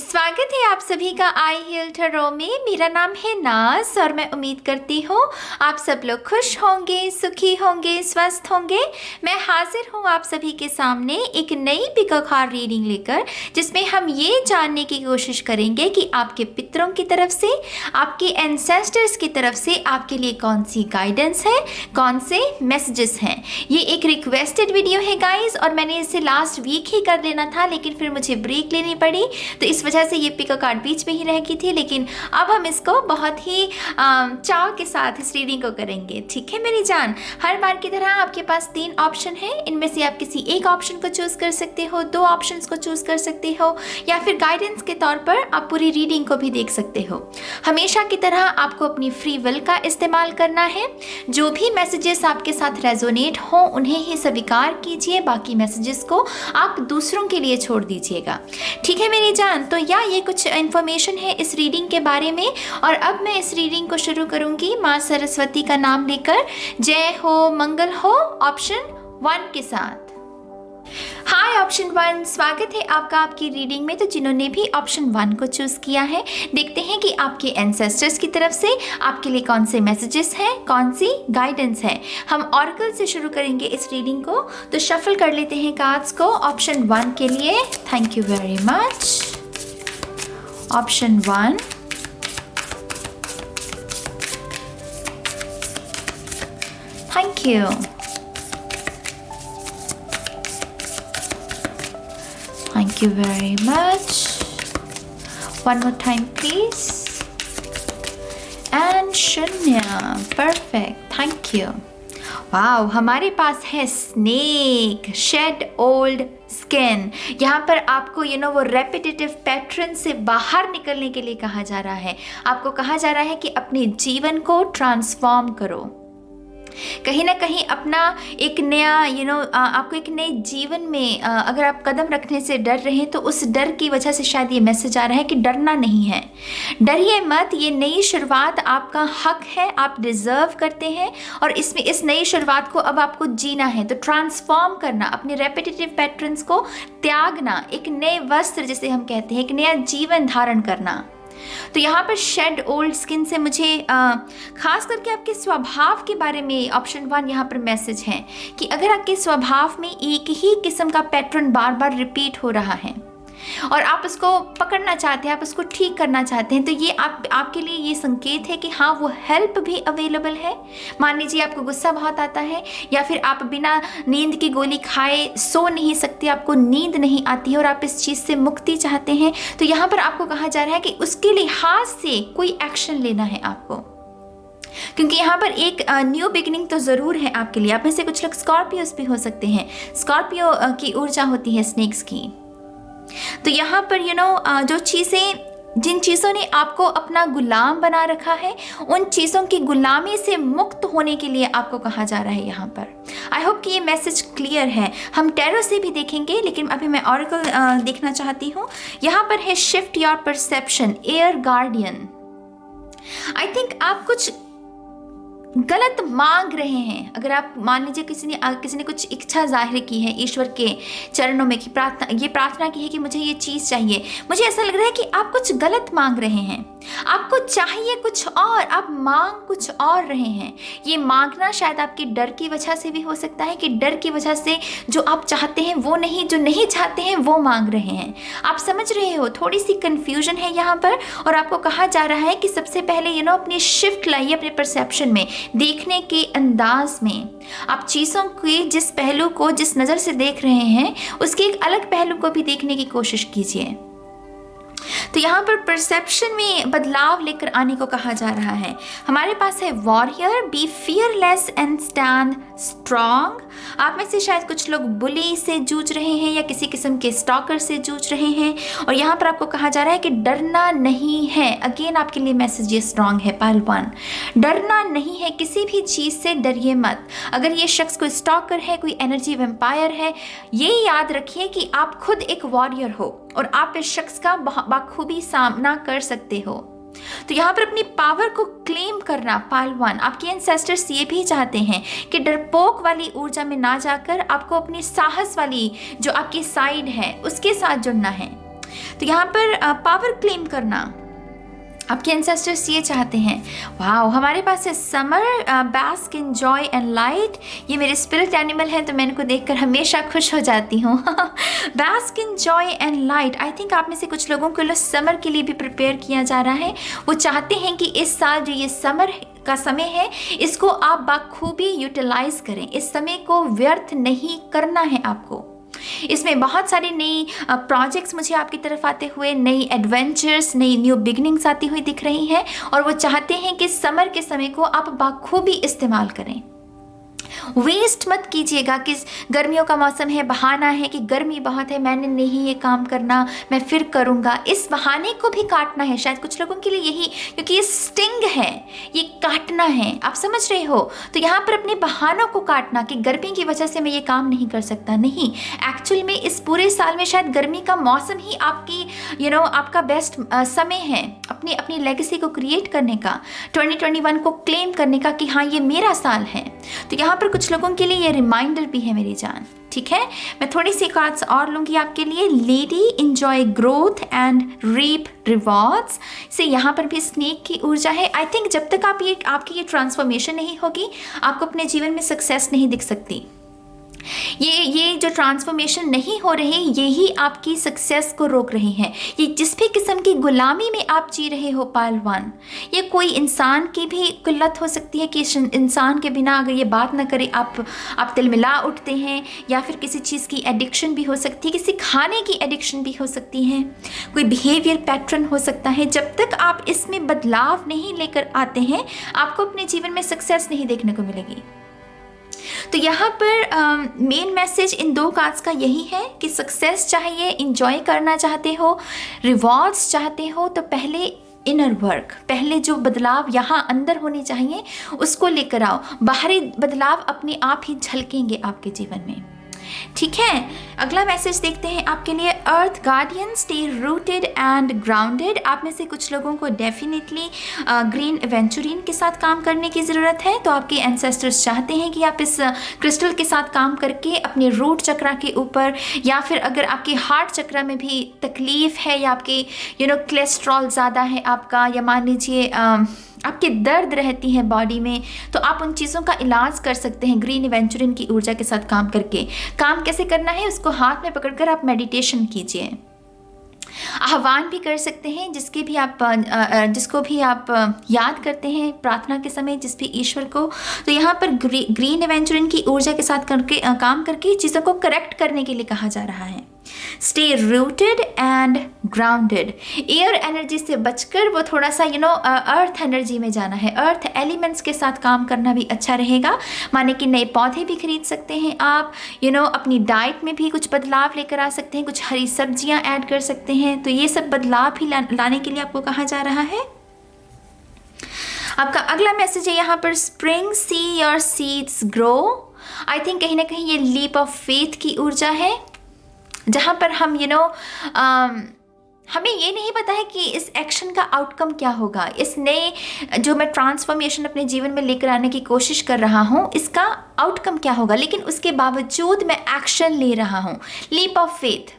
स्वागत है आप सभी का आई हील टैरो में। मेरा नाम है नाज और मैं उम्मीद करती हूँ आप सब लोग खुश होंगे, सुखी होंगे, स्वस्थ होंगे। मैं हाजिर हूँ आप सभी के सामने एक नई पिको कार्ड रीडिंग लेकर, जिसमें हम ये जानने की कोशिश करेंगे कि आपके पितरों की तरफ से, आपके एंसेस्टर्स की तरफ से आपके लिए कौन सी गाइडेंस है, कौन से मैसेजेस हैं। ये एक रिक्वेस्टेड वीडियो है गाइस, और मैंने इसे लास्ट वीक ही कर लेना था, लेकिन फिर मुझे ब्रेक लेनी पड़ी, तो इस वजह से ये पिको कार्ड बीच में ही रह गई थी। लेकिन अब हम इसको बहुत ही चाव के साथ इस रीडिंग को करेंगे। ठीक है मेरी जान, हर बार की तरह आपके पास 3 ऑप्शन है। इनमें से आप किसी एक ऑप्शन को चूज कर सकते हो, 2 ऑप्शंस को चूज कर सकते हो, या फिर गाइडेंस के तौर पर आप पूरी रीडिंग को भी देख सकते हो। हमेशा की तरह आपको अपनी फ्री विल का इस्तेमाल करना है। जो भी मैसेजेस आपके साथ रेजोनेट हो उन्हें ही स्वीकार कीजिए, बाकी मैसेजेस को आप दूसरों के लिए छोड़ दीजिएगा। ठीक है मेरी जान, तो ये कुछ इन्फॉर्मेशन है इस रीडिंग के बारे में। और अब मैं इस रीडिंग को शुरू करूंगी माँ सरस्वती का नाम लेकर। जय हो, मंगल हो, ऑप्शन 1 के साथ। हाय ऑप्शन 1, स्वागत है आपका आपकी रीडिंग में। तो जिन्होंने भी ऑप्शन 1 को चूज किया है, देखते हैं कि आपके एंसेस्टर्स की तरफ से आपके लिए कौन से मैसेजेस हैं, कौन सी गाइडेंस है। हम ऑरेकल से शुरू करेंगे इस रीडिंग को, तो शफल कर लेते हैं कार्ड्स को ऑप्शन 1 के लिए। Thank you very much. Option 1, thank you. Thank you very much. One more time please. And शून्य, perfect, thank you. वाओ, हमारे पास है स्नेक, शेड ओल्ड स्किन। यहाँ पर आपको वो रेपिटेटिव पैटर्न से बाहर निकलने के लिए कहा जा रहा है। आपको कहा जा रहा है कि अपने जीवन को ट्रांसफॉर्म करो। कहीं ना कहीं अपना एक नया आपको एक नए जीवन में अगर आप कदम रखने से डर रहे हैं, तो उस डर की वजह से शायद ये मैसेज आ रहा है कि डरना नहीं है, डरिए मत। ये नई शुरुआत आपका हक है, आप डिजर्व करते हैं, और इसमें इस नई शुरुआत को अब आपको जीना है। तो ट्रांसफॉर्म करना, अपने रेपिटेटिव पैटर्न्स को त्यागना, एक नए वस्त्र जिसे हम कहते हैं, एक नया जीवन धारण करना। तो यहाँ पर शेड ओल्ड स्किन से मुझे खास करके आपके स्वभाव के बारे में ऑप्शन 1 यहाँ पर मैसेज है कि अगर आपके स्वभाव में एक ही किस्म का पैटर्न बार बार रिपीट हो रहा है और आप उसको पकड़ना चाहते हैं, आप उसको ठीक करना चाहते हैं, तो ये आपके लिए ये संकेत है कि हाँ, वो हेल्प भी अवेलेबल है। मान लीजिए आपको गुस्सा बहुत आता है, या फिर आप बिना नींद की गोली खाए सो नहीं सकते, आपको नींद नहीं आती है और आप इस चीज़ से मुक्ति चाहते हैं, तो यहाँ पर आपको कहा जा रहा है कि उसके लिहाज से कोई एक्शन लेना है आपको, क्योंकि यहाँ पर एक न्यू बिगिनिंग तो ज़रूर है आपके लिए। आप में से कुछ लोग स्कॉर्पियोस भी हो सकते हैं। स्कॉर्पियो की ऊर्जा होती है स्नेक्स की। तो यहाँ पर जो चीज़ें, जिन चीज़ों ने आपको अपना गुलाम बना रखा है, उन चीज़ों की गुलामी से मुक्त होने के लिए आपको कहा जा रहा है यहाँ पर। आई होप कि ये मैसेज क्लियर है। हम टैरो से भी देखेंगे, लेकिन अभी मैं ऑरेकल देखना चाहती हूँ। यहाँ पर है shift your perception, air guardian. I think आप कुछ गलत मांग रहे हैं। अगर आप मान लीजिए किसी ने कुछ इच्छा जाहिर की है ईश्वर के चरणों में, कि प्रार्थना की है कि मुझे ये चीज़ चाहिए, मुझे ऐसा लग रहा है कि आप कुछ गलत मांग रहे हैं। आपको चाहिए कुछ और, आप मांग कुछ और रहे हैं। ये मांगना शायद आपके डर की वजह से भी हो सकता है, कि डर की वजह से जो आप चाहते हैं वो नहीं, जो नहीं चाहते हैं वो मांग रहे हैं। आप समझ रहे हो, थोड़ी सी कंफ्यूजन है यहाँ पर। और आपको कहा जा रहा है कि सबसे पहले अपनी शिफ्ट लाइए अपने परसेप्शन में, देखने के अंदाज में। आप चीज़ों के जिस पहलू को, जिस नज़र से देख रहे हैं, उसके एक अलग पहलू को भी देखने की कोशिश कीजिए। तो यहाँ पर परसेप्शन में बदलाव लेकर आने को कहा जा रहा है। हमारे पास है warrior, be fearless and stand strong. आप में से शायद कुछ लोग बुली से जूझ रहे हैं या किसी किस्म के स्टॉकर से जूझ रहे हैं, और यहाँ पर आपको कहा जा रहा है कि डरना नहीं है। अगेन आपके लिए मैसेज ये स्ट्रॉन्ग है, पाइल 1। डरना नहीं है, किसी भी चीज़ से डरिए मत। अगर ये शख्स कोई स्टॉकर है, कोई एनर्जी वेम्पायर है, ये याद रखिए कि आप खुद एक वॉरियर हो और आप इस शख्स का बखूबी सामना कर सकते हो। तो यहाँ पर अपनी पावर को क्लेम करना, पाइल 1। आपके एंसेस्टर्स ये भी चाहते हैं कि डरपोक वाली ऊर्जा में ना जाकर आपको अपनी साहस वाली जो आपकी साइड है उसके साथ जुड़ना है। तो यहाँ पर पावर क्लेम करना, आपके एंसेस्टर्स ये चाहते हैं। वाओ, हमारे पास है summer, bask in joy and light. ये मेरे स्पिरिट एनिमल है तो मैं इनको देखकर हमेशा खुश हो जाती हूँ। Bask in joy and light. I think आप में से कुछ लोगों को समर के लिए भी प्रिपेयर किया जा रहा है। वो चाहते हैं कि इस साल जो ये समर का समय है इसको आप बाखूबी यूटिलाइज करें। इस समय को व्यर्थ नहीं करना है आपको। इसमें बहुत सारी नई प्रोजेक्ट्स मुझे आपकी तरफ आते हुए, नई एडवेंचर्स, नई न्यू बिगनिंग्स आती हुई दिख रही हैं और वो चाहते हैं कि समर के समय को आप बाखूबी इस्तेमाल करें। वेस्ट मत कीजिएगा कि गर्मियों का मौसम है, बहाना है कि गर्मी बहुत है, मैंने नहीं ये काम करना, मैं फिर करूँगा। इस बहाने को भी काटना है शायद कुछ लोगों के लिए यही, क्योंकि ये स्टिंग है, ये काटना है। आप समझ रहे हो? तो यहाँ पर अपने बहानों को काटना कि गर्मी की वजह से मैं ये काम नहीं कर सकता, नहीं। एक्चुअल में इस पूरे साल में शायद गर्मी का मौसम ही आपकी आपका बेस्ट समय है अपनी अपनी लेगेसी को क्रिएट करने का, 2021 को क्लेम करने का कि हाँ ये मेरा साल है। तो यहाँ पर कुछ लोगों के लिए ये रिमाइंडर भी है मेरी जान। ठीक है, मैं थोड़ी सी कार्ड्स और लूंगी आपके लिए। Lady enjoy growth and reap rewards से यहाँ पर भी स्नेक की ऊर्जा है। आई थिंक जब तक आपकी ये ट्रांसफॉर्मेशन नहीं होगी, आपको अपने जीवन में सक्सेस नहीं दिख सकती। ये जो ट्रांसफॉर्मेशन नहीं हो रही, यही आपकी सक्सेस को रोक रही है। ये जिस भी किस्म की गुलामी में आप जी रहे हो पाइल 1, ये कोई इंसान की भी किल्लत हो सकती है कि इंसान के बिना अगर ये बात ना करे आप तिलमिला उठते हैं, या फिर किसी चीज़ की एडिक्शन भी हो सकती है, किसी खाने की एडिक्शन भी हो सकती है, कोई बिहेवियर पैटर्न हो सकता है। जब तक आप इसमें बदलाव नहीं लेकर आते हैं, आपको अपने जीवन में सक्सेस नहीं देखने को मिलेगी। तो यहाँ पर मेन मैसेज इन दो कार्ड्स का यही है कि सक्सेस चाहिए, इंजॉय करना चाहते हो, रिवॉर्ड्स चाहते हो, तो पहले इनर वर्क, पहले जो बदलाव यहाँ अंदर होने चाहिए उसको लेकर आओ। बाहरी बदलाव अपने आप ही झलकेंगे आपके जीवन में। ठीक है, अगला मैसेज देखते हैं आपके लिए। Earth guardian, stay rooted and grounded. आप में से कुछ लोगों को डेफिनेटली ग्रीन एवेंचुरिन के साथ काम करने की ज़रूरत है। तो आपके एंसेस्टर्स चाहते हैं कि आप इस क्रिस्टल के साथ काम करके अपने रूट चक्रा के ऊपर, या फिर अगर आपके हार्ट चक्रा में भी तकलीफ़ है, या आपके कोलेस्ट्रॉल ज़्यादा है आपका, या मान लीजिए आपके दर्द रहती है बॉडी में, तो आप उन चीज़ों का इलाज कर सकते हैं ग्रीन एवेंचुरिन की ऊर्जा के साथ काम करके। काम कैसे करना है, उसको हाथ में पकड़कर आप मेडिटेशन कीजिए। आह्वान भी कर सकते हैं जिसको भी आप याद करते हैं प्रार्थना के समय, जिस भी ईश्वर को। तो यहाँ पर ग्रीन एवेंचुरिन की ऊर्जा के साथ काम करके चीज़ों को करेक्ट करने के लिए कहा जा रहा है। Stay rooted and grounded. Air energy से बचकर वो थोड़ा सा अर्थ एनर्जी में जाना है। अर्थ एलिमेंट्स के साथ काम करना भी अच्छा रहेगा। माने कि नए पौधे भी खरीद सकते हैं आप, अपनी डाइट में भी कुछ बदलाव लेकर आ सकते हैं, कुछ हरी सब्जियां ऐड कर सकते हैं। तो ये सब बदलाव भी लाने के लिए आपको कहा जा रहा है। आपका अगला मैसेज है यहाँ पर, spring see your seeds grow. I think कहीं ना कहीं ये लीप ऑफ फेथ की ऊर्जा है, जहाँ पर हम हमें ये नहीं पता है कि इस एक्शन का आउटकम क्या होगा। इस नए जो मैं ट्रांसफॉर्मेशन अपने जीवन में लेकर आने की कोशिश कर रहा हूँ, इसका आउटकम क्या होगा, लेकिन उसके बावजूद मैं एक्शन ले रहा हूँ। लीप ऑफ फेथ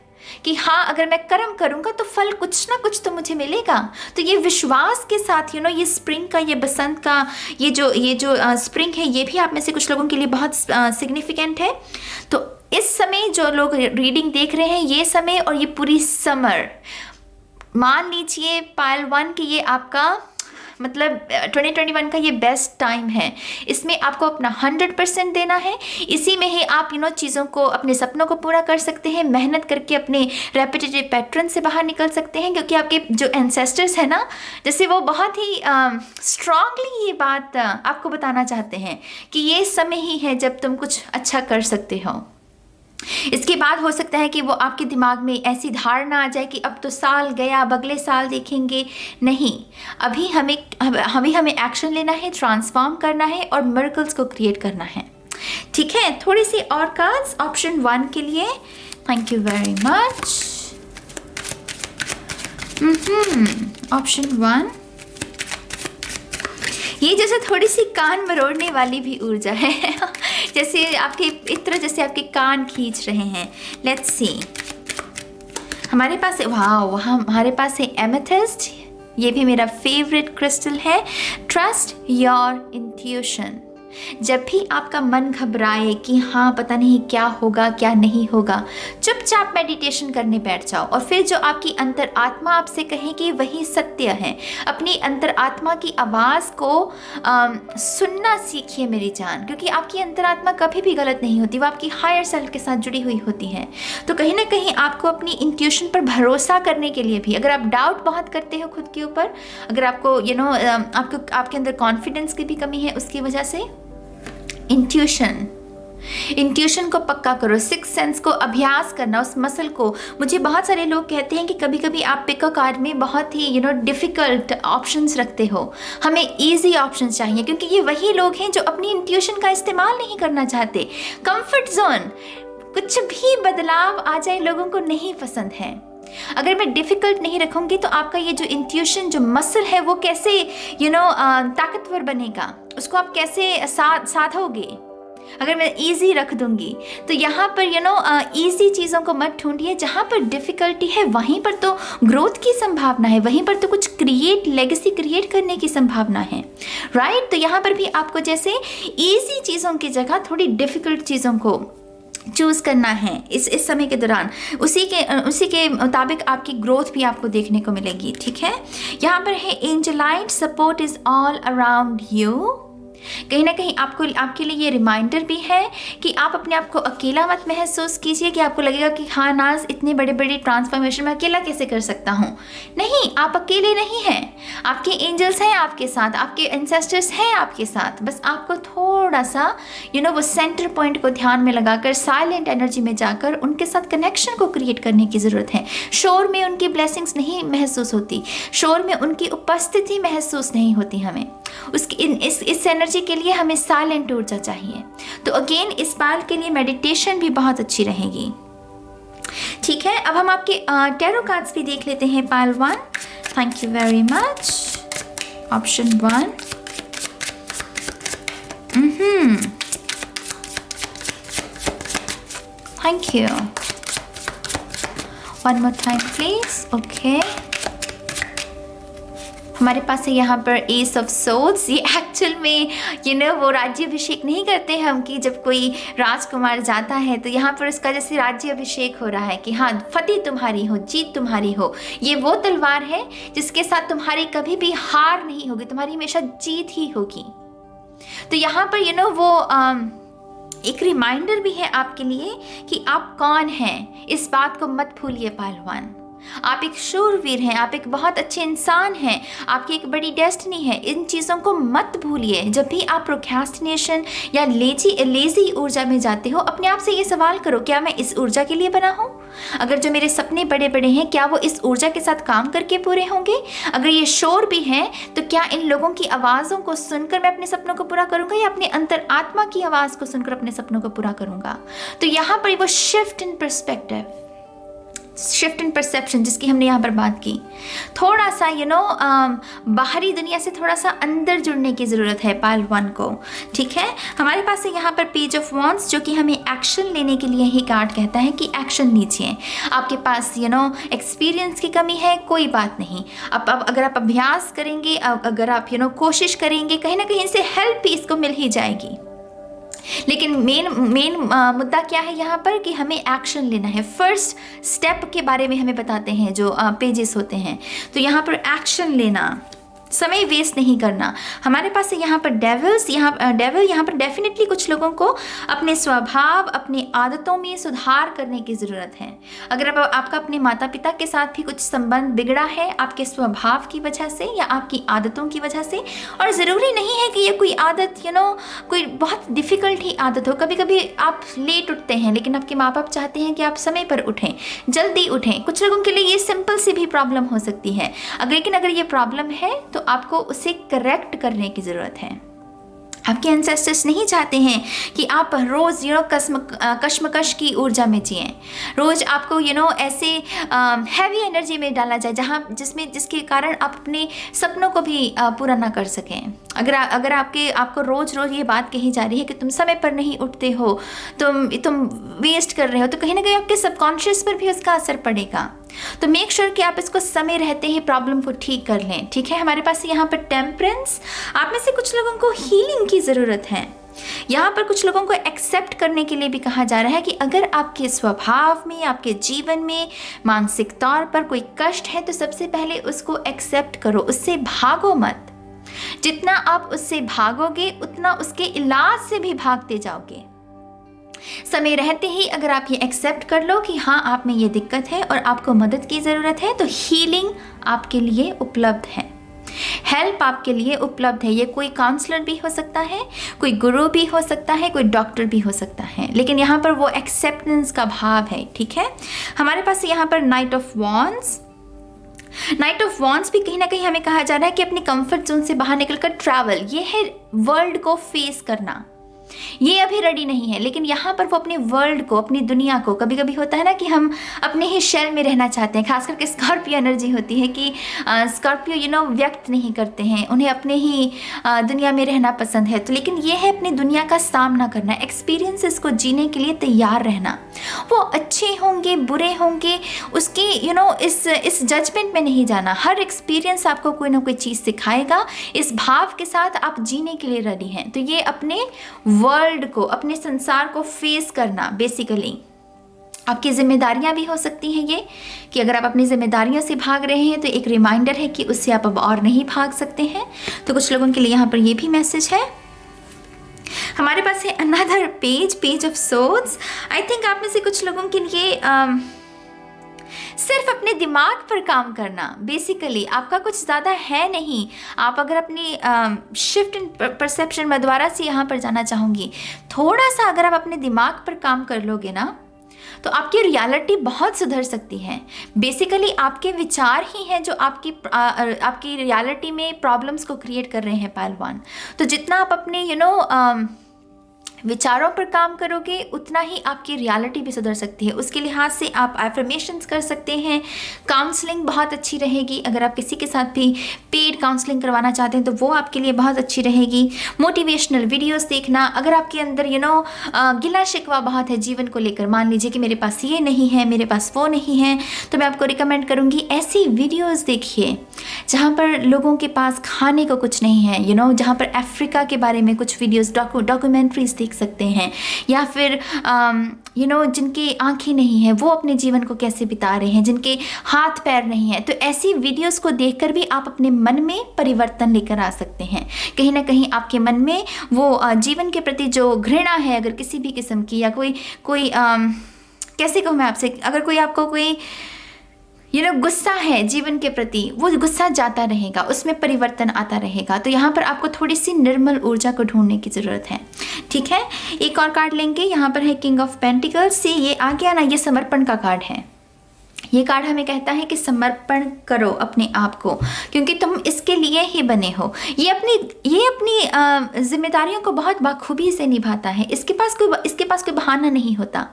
कि हाँ, अगर मैं कर्म करूँगा तो फल कुछ ना कुछ तो मुझे मिलेगा। तो ये विश्वास के साथ ये स्प्रिंग का, ये बसंत का, ये जो स्प्रिंग है, ये भी आप में से कुछ लोगों के लिए बहुत सिग्निफिकेंट है। तो इस समय जो लोग रीडिंग देख रहे हैं, ये समय और ये पूरी समर, मान लीजिए पाइल 1 कि ये आपका 2021 का ये बेस्ट टाइम है। इसमें आपको अपना 100% देना है। इसी में ही आप चीज़ों को, अपने सपनों को पूरा कर सकते हैं। मेहनत करके अपने रेपिटेटिव पैटर्न से बाहर निकल सकते हैं, क्योंकि आपके जो एंसेस्टर्स हैं ना, जैसे वो बहुत ही स्ट्रांगली ये बात आपको बताना चाहते हैं कि ये समय ही है जब तुम कुछ अच्छा कर सकते हो। इसके बाद हो सकता है कि वो आपके दिमाग में ऐसी धारणा आ जाए कि अब तो साल गया, अब अगले साल देखेंगे। नहीं, अभी हमें एक्शन लेना है, ट्रांसफॉर्म करना है और मिरेकल्स को क्रिएट करना है। ठीक है, थोड़ी सी और कार्ड्स ऑप्शन 1 के लिए। Thank you very much. Option 1, ये जैसे थोड़ी सी कान मरोड़ने वाली भी ऊर्जा है। जैसे आपके इत्र, जैसे आपके कान खींच रहे हैं। लेट्स सी, हमारे पास वाह, हमारे पास है एमेथिस्ट, ये भी मेरा फेवरेट क्रिस्टल है। Trust your intuition. जब भी आपका मन घबराए कि हाँ पता नहीं क्या होगा क्या नहीं होगा, चुपचाप मेडिटेशन करने बैठ जाओ और फिर जो आपकी अंतर आत्मा आपसे कहेगी वही सत्य है। अपनी अंतर आत्मा की आवाज़ को सुनना सीखिए मेरी जान, क्योंकि आपकी अंतरात्मा कभी भी गलत नहीं होती, वो आपकी हायर सेल्फ के साथ जुड़ी हुई होती है। तो कहीं ना कहीं आपको अपनी इंट्यूशन पर भरोसा करने के लिए भी, अगर आप डाउट बहुत करते हो खुद के ऊपर, अगर आपको आपके अंदर कॉन्फिडेंस की भी कमी है, उसकी वजह से इंट्यूशन को पक्का करो, सिक्स सेंस को अभ्यास करना, उस मसल को। मुझे बहुत सारे लोग कहते हैं कि कभी कभी आप पिकअप कार्ड में बहुत ही डिफ़िकल्ट ऑप्शंस रखते हो, हमें इजी ऑप्शंस चाहिए, क्योंकि ये वही लोग हैं जो अपनी इंट्यूशन का इस्तेमाल नहीं करना चाहते। कंफर्ट जोन, कुछ भी बदलाव आ जाए लोगों को नहीं पसंद है। अगर मैं डिफ़िकल्ट नहीं रखूँगी तो आपका ये जो इंट्यूशन, जो मसल है, वो कैसे ताकतवर बनेगा, उसको आप कैसे साधोगे। अगर मैं इजी रख दूंगी तो यहाँ पर इजी चीज़ों को मत ढूंढिए, जहाँ पर डिफ़िकल्टी है वहीं पर तो ग्रोथ की संभावना है, वहीं पर तो कुछ लेगेसी क्रिएट करने की संभावना है, राइट। तो यहाँ पर भी आपको जैसे इजी चीज़ों की जगह थोड़ी डिफ़िकल्ट चीज़ों को चूज़ करना है इस समय के दौरान। उसी के मुताबिक आपकी ग्रोथ भी आपको देखने को मिलेगी, ठीक है। यहाँ पर है angelite support is all around you. कहीं ना कहीं आपके लिए ये रिमाइंडर भी है कि आप अपने आप को अकेला मत महसूस कीजिए कि आपको लगेगा कि हाँ नाज, इतने बड़े बड़े ट्रांसफॉर्मेशन में अकेला कैसे कर सकता हूँ। नहीं, आप अकेले नहीं हैं, आपके एंजल्स हैं आपके साथ, आपके एंसेस्टर्स हैं आपके साथ। बस आपको थोड़ा सा वो सेंटर पॉइंट को ध्यान में लगाकर साइलेंट एनर्जी में जाकर उनके साथ कनेक्शन को क्रिएट करने की ज़रूरत है। शोर में उनकी ब्लेसिंग्स नहीं महसूस होती, शोर में उनकी उपस्थिति महसूस नहीं होती। हमें इस एनर्जी के लिए हमें साइलेंट ऊर्जा चाहिए। तो अगेन इस बार के लिए मेडिटेशन भी बहुत अच्छी रहेगी, ठीक है। अब हम आपके टैरो कार्ड्स भी देख लेते हैं। Pile 1, thank you very much. Option 1, thank you. One more time please. Okay, हमारे पास है यहाँ पर एस ऑफ सोर्ड्स। ये एक्चुअल में वो राज्याभिषेक नहीं करते हम कि जब कोई राजकुमार जाता है तो यहाँ पर उसका जैसे राज्याभिषेक हो रहा है कि हाँ फतेह तुम्हारी हो, जीत तुम्हारी हो। ये वो तलवार है जिसके साथ तुम्हारी कभी भी हार नहीं होगी, तुम्हारी हमेशा जीत ही होगी। तो यहाँ पर वो एक रिमाइंडर भी है आपके लिए कि आप कौन हैं, इस बात को मत भूलिए पहलवान। आप एक शूरवीर हैं, आप एक बहुत अच्छे इंसान हैं, आपकी एक बड़ी डेस्टिनी है। इन चीज़ों को मत भूलिए। जब भी आप प्रोक्रेस्टिनेशन या लेजी ऊर्जा में जाते हो, अपने आप से ये सवाल करो, क्या मैं इस ऊर्जा के लिए बना हूँ? अगर जो मेरे सपने बड़े बड़े हैं, क्या वो इस ऊर्जा के साथ काम करके पूरे होंगे? अगर ये शोर भी है तो क्या इन लोगों की आवाज़ों को सुनकर मैं अपने सपनों को पूरा करूँगा या अपने अंतर आत्मा की आवाज़ को सुनकर अपने सपनों को पूरा करूँगा? तो यहाँ पर वो shift in perspective, shift in perception जिसकी हमने यहाँ पर बात की, थोड़ा सा बाहरी दुनिया से थोड़ा सा अंदर जुड़ने की ज़रूरत है पाइल 1 को, ठीक है। हमारे पास है यहाँ पर पेज ऑफ वॉन्ड्स, जो कि हमें एक्शन लेने के लिए ही कार्ड कहता है कि एक्शन लीजिए। आपके पास एक्सपीरियंस की कमी है, कोई बात नहीं। अब अगर आप अभ्यास करेंगे, अगर आप कोशिश करेंगे, कहीं ना कहीं से हेल्प भी इसको मिल ही जाएगी। लेकिन मेन मुद्दा क्या है यहाँ पर कि हमें एक्शन लेना है। फर्स्ट स्टेप के बारे में हमें बताते हैं जो पेजेस होते हैं। तो यहाँ पर एक्शन लेना, समय वेस्ट नहीं करना। हमारे पास है यहाँ पर डेविल्स, डेविल यहाँ पर डेफिनेटली कुछ लोगों को अपने स्वभाव, अपनी आदतों में सुधार करने की ज़रूरत है। अगर आपका अपने माता पिता के साथ भी कुछ संबंध बिगड़ा है आपके स्वभाव की वजह से या आपकी आदतों की वजह से, और ज़रूरी नहीं है कि ये कोई आदत कोई बहुत डिफ़िकल्ट ही आदत हो। कभी कभी आप लेट उठते हैं लेकिन आपके माँ बाप चाहते हैं कि आप समय पर उठें, जल्दी उठें। कुछ लोगों के लिए ये सिंपल सी भी प्रॉब्लम हो सकती है। लेकिन अगर ये प्रॉब्लम है तो आपको उसे करेक्ट करने की ज़रूरत है। आपके एंसेस्टर्स नहीं चाहते हैं कि आप रोज़ कश्मकश की ऊर्जा में जिएं, रोज़ आपको ऐसे हैवी एनर्जी में डाला जाए जिसके कारण आप अपने सपनों को भी पूरा ना कर सकें। अगर आपको रोज़ ये बात कही जा रही है कि तुम समय पर नहीं उठते हो, तुम वेस्ट कर रहे हो, तो कहीं ना कहीं आपके सबकॉन्शियस पर भी उसका असर पड़ेगा। तो मेक श्योर कि आप इसको समय रहते ही प्रॉब्लम को ठीक कर लें। ठीक है, हमारे पास यहाँ पर टेम्परेंस, आप में से कुछ लोगों को हीलिंग की ज़रूरत है। यहाँ पर कुछ लोगों को एक्सेप्ट करने के लिए भी कहा जा रहा है कि अगर आपके स्वभाव में, आपके जीवन में मानसिक तौर पर कोई कष्ट है तो सबसे पहले उसको एक्सेप्ट करो, उससे भागो मत। जितना आप उससे भागोगे उतना उसके इलाज से भी भागते जाओगे। समय रहते ही अगर आप ये एक्सेप्ट कर लो कि हाँ आप में ये दिक्कत है और आपको मदद की ज़रूरत है, तो हीलिंग आपके लिए उपलब्ध है, हेल्प आपके लिए उपलब्ध है। ये कोई काउंसलर भी हो सकता है, कोई गुरु भी हो सकता है, कोई डॉक्टर भी हो सकता है, लेकिन यहाँ पर वो एक्सेप्टेंस का भाव है। ठीक है, हमारे पास यहाँ पर night of wands, night of wands भी कहीं ना कहीं हमें कहा जा रहा है कि अपनी कंफर्ट जोन से बाहर निकलकर ट्रैवल, ये है वर्ल्ड को फेस करना। ये अभी रेडी नहीं है, लेकिन यहाँ पर वो अपने वर्ल्ड को, अपनी दुनिया को, कभी कभी होता है ना कि हम अपने ही शेल में रहना चाहते हैं, खास करके स्कॉर्पियो एनर्जी होती है कि स्कॉर्पियो व्यक्त नहीं करते हैं, उन्हें अपने ही दुनिया में रहना पसंद है। तो लेकिन ये है अपनी दुनिया का सामना करना, एक्सपीरियंसेस को जीने के लिए तैयार रहना। वो अच्छे होंगे बुरे होंगे उसकी इस जजमेंट में नहीं जाना। हर एक्सपीरियंस आपको कोई ना कोई चीज़ सिखाएगा, इस भाव के साथ आप जीने के लिए रेडी हैं। तो ये अपने वर्ल्ड को, अपने संसार को फेस करना, बेसिकली आपकी जिम्मेदारियां भी हो सकती हैं। ये कि अगर आप अपनी जिम्मेदारियों से भाग रहे हैं तो एक रिमाइंडर है कि उससे आप अब और नहीं भाग सकते हैं। तो कुछ लोगों के लिए यहाँ पर ये भी मैसेज है। हमारे पास है another page of swords. I think आप में से कुछ लोगों के लिए सिर्फ अपने दिमाग पर काम करना, बेसिकली आपका कुछ ज़्यादा है नहीं। आप अगर अपनी शिफ्ट इन परसेप्शन, मैं दोबारा से यहाँ पर जाना चाहूँगी, थोड़ा सा अगर आप अपने दिमाग पर काम कर लोगे ना तो आपकी रियलिटी बहुत सुधर सकती है। बेसिकली आपके विचार ही हैं जो आपकी रियलिटी में प्रॉब्लम्स को क्रिएट कर रहे हैं पहलवान। तो जितना आप अपने विचारों पर काम करोगे उतना ही आपकी रियलिटी भी सुधर सकती है। उसके लिहाज से आप एफर्मेशंस कर सकते हैं, काउंसलिंग बहुत अच्छी रहेगी। अगर आप किसी के साथ भी पेड काउंसलिंग करवाना चाहते हैं तो वो आपके लिए बहुत अच्छी रहेगी। मोटिवेशनल वीडियोस देखना, अगर आपके अंदर गिला शिकवा बहुत है जीवन को लेकर, मान लीजिए कि मेरे पास ये नहीं है, मेरे पास वो नहीं है, तो मैं आपको रिकमेंड करूँगी ऐसी वीडियोज़ देखिए जहाँ पर लोगों के पास खाने को कुछ नहीं है, जहाँ पर अफ्रीका के बारे में कुछ वीडियोज़, डॉक्यूमेंट्रीज देख सकते हैं, या फिर जिनकी आंखें नहीं हैं वो अपने जीवन को कैसे बिता रहे हैं, जिनके हाथ पैर नहीं है। तो ऐसी वीडियोस को देखकर भी आप अपने मन में परिवर्तन लेकर आ सकते हैं। कहीं ना कहीं आपके मन में वो जीवन के प्रति जो घृणा है, अगर किसी भी किस्म की, या कोई कैसे कहूँ मैं आपसे, अगर कोई आपको कोई गुस्सा है जीवन के प्रति, वो गुस्सा जाता रहेगा, उसमें परिवर्तन आता रहेगा। तो यहाँ पर आपको थोड़ी सी निर्मल ऊर्जा को ढूंढने की ज़रूरत है। ठीक है, एक और कार्ड लेंगे। यहाँ पर है किंग ऑफ पेंटिकल्स से, ये आ गया ना, ये समर्पण का कार्ड है। ये कार्ड हमें कहता है कि समर्पण करो अपने आप को, क्योंकि तुम इसके लिए ही बने हो। ये अपनी जिम्मेदारियों को बहुत बखूबी से निभाता है। इसके पास कोई बहाना नहीं होता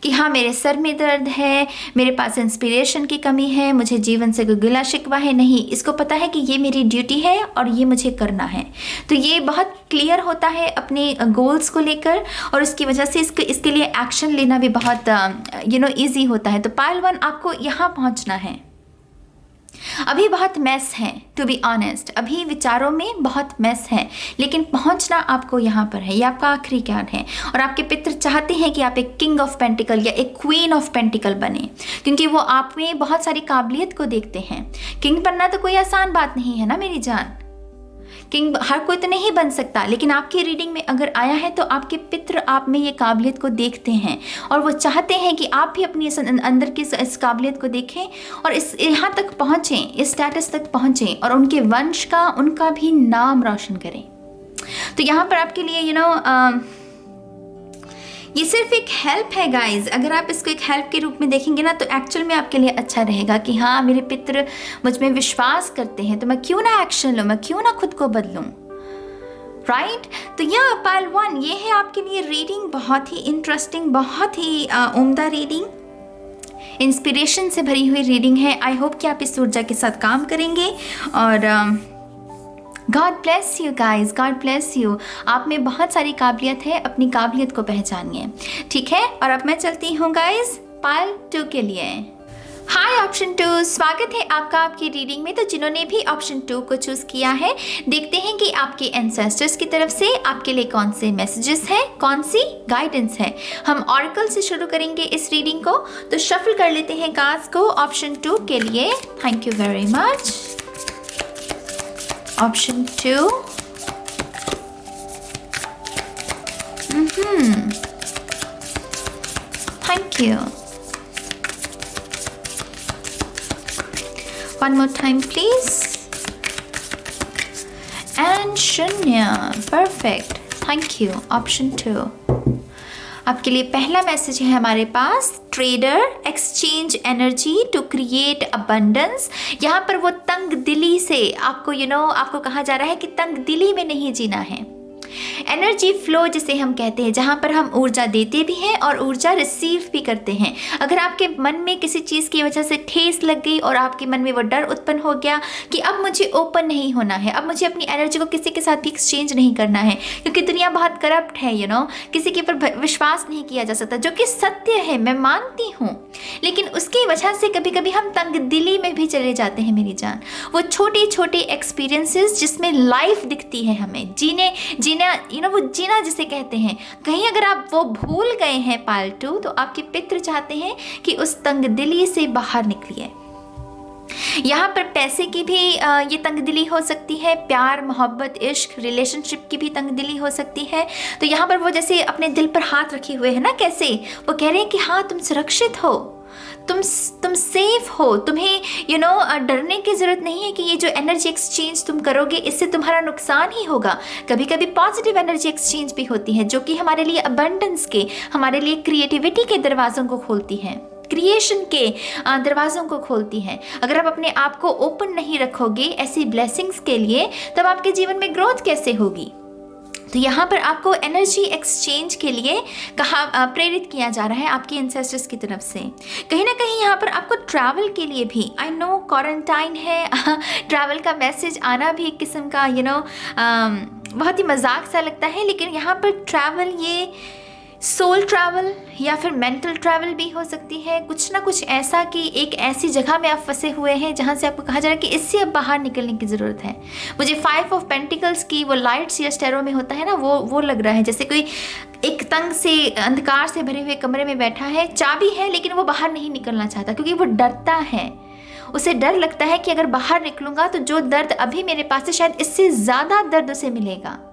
कि हाँ मेरे सर में दर्द है, मेरे पास इंस्पिरेशन की कमी है, मुझे जीवन से कोई गिला शिकवा है। नहीं, इसको पता है कि ये मेरी ड्यूटी है और ये मुझे करना है। तो ये बहुत क्लियर होता है अपने गोल्स को लेकर, और उसकी वजह से इसके लिए एक्शन लेना भी बहुत ईजी होता है। तो पायल 1 आपको यहाँ पहुँचना है। अभी बहुत मैस है, टू बी ऑनेस्ट, अभी विचारों में बहुत मैस है, लेकिन पहुंचना आपको यहाँ पर है। ये आपका आखिरी कार्ड है, और आपके पितर चाहते हैं कि आप एक किंग ऑफ पेंटिकल या एक क्वीन ऑफ पेंटिकल बने, क्योंकि वो आप में बहुत सारी काबिलियत को देखते हैं। किंग बनना तो कोई आसान बात नहीं है ना मेरी जान, किंग हर कोई तो नहीं बन सकता, लेकिन आपकी रीडिंग में अगर आया है तो आपके पितर आप में ये काबिलियत को देखते हैं, और वो चाहते हैं कि आप भी अपनी अंदर की इस काबिलियत को देखें और यहाँ तक पहुँचें, इस स्टेटस तक पहुँचें, और उनके वंश का, उनका भी नाम रोशन करें। तो यहाँ पर आपके लिए ये सिर्फ एक हेल्प है गाइज। अगर आप इसको एक हेल्प के रूप में देखेंगे ना तो एक्चुअल में आपके लिए अच्छा रहेगा कि हाँ मेरे पितर मुझ में विश्वास करते हैं, तो मैं क्यों ना एक्शन लूँ, मैं क्यों ना खुद को बदलूँ, राइट। तो यह पायल 1 ये है आपके लिए रीडिंग, बहुत ही इंटरेस्टिंग, बहुत ही उम्दा रीडिंग, इंस्पिरेशन से भरी हुई रीडिंग है। आई होप कि आप इस ऊर्जा के साथ काम करेंगे, और God bless you guys, God bless you. आप में बहुत सारी काबिलियत है, अपनी काबिलियत को पहचानिए। ठीक है, और अब मैं चलती हूँ गाइज पायल 2 के लिए। हाय ऑप्शन 2, स्वागत है आपका आपकी रीडिंग में। तो जिन्होंने भी ऑप्शन 2 को चूज किया है, देखते हैं कि आपके एंसेस्टर्स की तरफ से आपके लिए कौन से मैसेजेस हैं, कौन सी गाइडेंस है। हम ऑरेकल से शुरू करेंगे इस रीडिंग को, तो शफल कर लेते हैं कार्ड्स को ऑप्शन 2 के लिए। Thank you very much. Option 2, thank you. One more time please. And शून्य, perfect. Thank you. Option 2. आपके लिए पहला मैसेज है हमारे पास, trader exchange energy to create abundance. यहाँ पर वो तंग दिली से आपको आपको कहा जा रहा है कि तंग दिली में नहीं जीना है। एनर्जी फ्लो जिसे हम कहते हैं, जहाँ पर हम ऊर्जा देते भी हैं और ऊर्जा रिसीव भी करते हैं। अगर आपके मन में किसी चीज़ की वजह से ठेस लग गई और आपके मन में वो डर उत्पन्न हो गया कि अब मुझे ओपन नहीं होना है, अब मुझे अपनी एनर्जी को किसी के साथ भी एक्सचेंज नहीं करना है, क्योंकि दुनिया बहुत करप्ट है, किसी के ऊपर विश्वास नहीं किया जा सकता, जो कि सत्य है, मैं मानती हूँ। लेकिन उसकी वजह से कभी कभी हम तंग दिली में भी चले जाते हैं मेरी जान। वो छोटे छोटे एक्सपीरियंसेस जिसमें लाइफ दिखती है हमें, जीना वो जीना जिसे कहते हैं, कहीं अगर आप वो भूल गए हैं पालतू, तो आपके पितृ चाहते हैं कि उस तंग दिली से बाहर निकलिए। यहाँ पर पैसे की भी ये तंगदिली हो सकती है, प्यार मोहब्बत इश्क रिलेशनशिप की भी तंगदिली हो सकती है। तो यहाँ पर वो जैसे अपने दिल पर हाथ रखे हुए है ना, कैसे वो कह रहे हैं कि हाँ तुम सुरक्षित हो, तुम सेफ हो, तुम्हें डरने की ज़रूरत नहीं है कि ये जो एनर्जी एक्सचेंज तुम करोगे इससे तुम्हारा नुकसान ही होगा। कभी कभी पॉजिटिव एनर्जी एक्सचेंज भी होती है, जो कि हमारे लिए अबंडेंस के, हमारे लिए क्रिएटिविटी के दरवाज़ों को खोलती है, क्रिएशन के दरवाज़ों को खोलती हैं। अगर आप अपने आप को ओपन नहीं रखोगे ऐसी ब्लेसिंग्स के लिए, तब आपके जीवन में ग्रोथ कैसे होगी। तो यहाँ पर आपको एनर्जी एक्सचेंज के लिए प्रेरित किया जा रहा है आपके एंसेस्टर्स की तरफ से। कहीं ना कहीं यहाँ पर आपको ट्रैवल के लिए भी, आई नो क्वारंटाइन है ट्रैवल का मैसेज आना भी एक किस्म का बहुत ही मजाक सा लगता है, लेकिन यहाँ पर ट्रैवल ये सोल ट्रैवल या फिर मेंटल ट्रैवल भी हो सकती है। कुछ ना कुछ ऐसा कि एक ऐसी जगह में आप फंसे हुए हैं जहाँ से आपको कहा जा रहा है कि इससे अब बाहर निकलने की ज़रूरत है। मुझे 5 ऑफ पेंटिकल्स की वो लाइट्स या स्टेरो में होता है ना, वो लग रहा है जैसे कोई एक तंग से अंधकार से भरे हुए कमरे में बैठा है, चाबी है लेकिन वो बाहर नहीं निकलना चाहता, क्योंकि वो डरता है। उसे डर लगता है कि अगर बाहर निकलूंगा तो जो दर्द अभी मेरे पास है शायद इससे ज़्यादा दर्द उसे मिलेगा।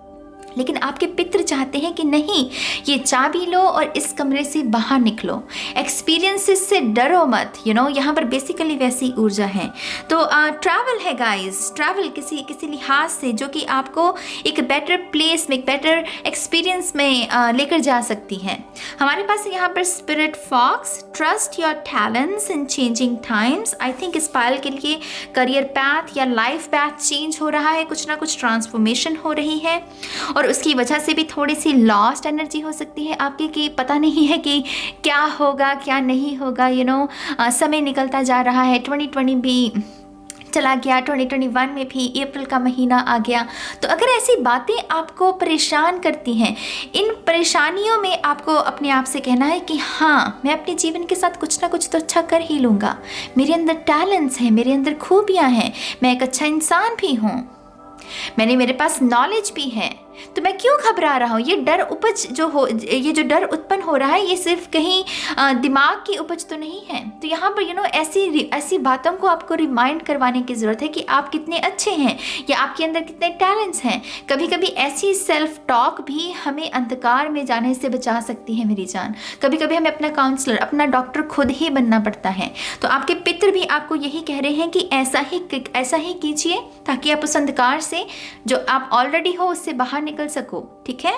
लेकिन आपके पितृ चाहते हैं कि नहीं, ये चाबी लो और इस कमरे से बाहर निकलो, एक्सपीरियंसेस से डरो मत। यहाँ पर बेसिकली वैसी ऊर्जा है। तो ट्रैवल है गाइस, ट्रैवल किसी लिहाज से जो कि आपको एक बेटर प्लेस में, एक बेटर एक्सपीरियंस में लेकर जा सकती है। हमारे पास यहाँ पर spirit fox, trust your talents in changing times. I think इस पायल के लिए करियर पैथ या लाइफ पैथ चेंज हो रहा है, कुछ ना कुछ ट्रांसफॉर्मेशन हो रही है, और उसकी वजह से भी थोड़ी सी लॉस्ट एनर्जी हो सकती है आपकी, कि पता नहीं है कि क्या होगा क्या नहीं होगा। समय निकलता जा रहा है, 2020 भी चला गया, 2021 में भी अप्रैल का महीना आ गया। तो अगर ऐसी बातें आपको परेशान करती हैं, इन परेशानियों में आपको अपने आप से कहना है कि हाँ, मैं अपने जीवन के साथ कुछ ना कुछ तो अच्छा कर ही लूँगा, मेरे अंदर टैलेंट्स हैं, मेरे अंदर खूबियाँ हैं, मैं एक अच्छा इंसान भी हूँ, मेरे पास नॉलेज भी है, तो मैं क्यों घबरा रहा हूँ। ये जो डर उत्पन्न हो रहा है, ये सिर्फ कहीं दिमाग की उपज तो नहीं है। तो यहाँ पर ऐसी बातों को आपको रिमाइंड करवाने की ज़रूरत है कि आप कितने अच्छे हैं या आपके अंदर कितने टैलेंट्स हैं। कभी कभी ऐसी सेल्फ टॉक भी हमें अंधकार में जाने से बचा सकती है मेरी जान। कभी कभी हमें अपना काउंसलर, अपना डॉक्टर खुद ही बनना पड़ता है। तो आपके पितृ भी आपको यही कह रहे हैं कि ऐसा ही कीजिए, ताकि आप उस अंधकार से जो आप ऑलरेडी हो उससे बाहर निकल सको। ठीक है,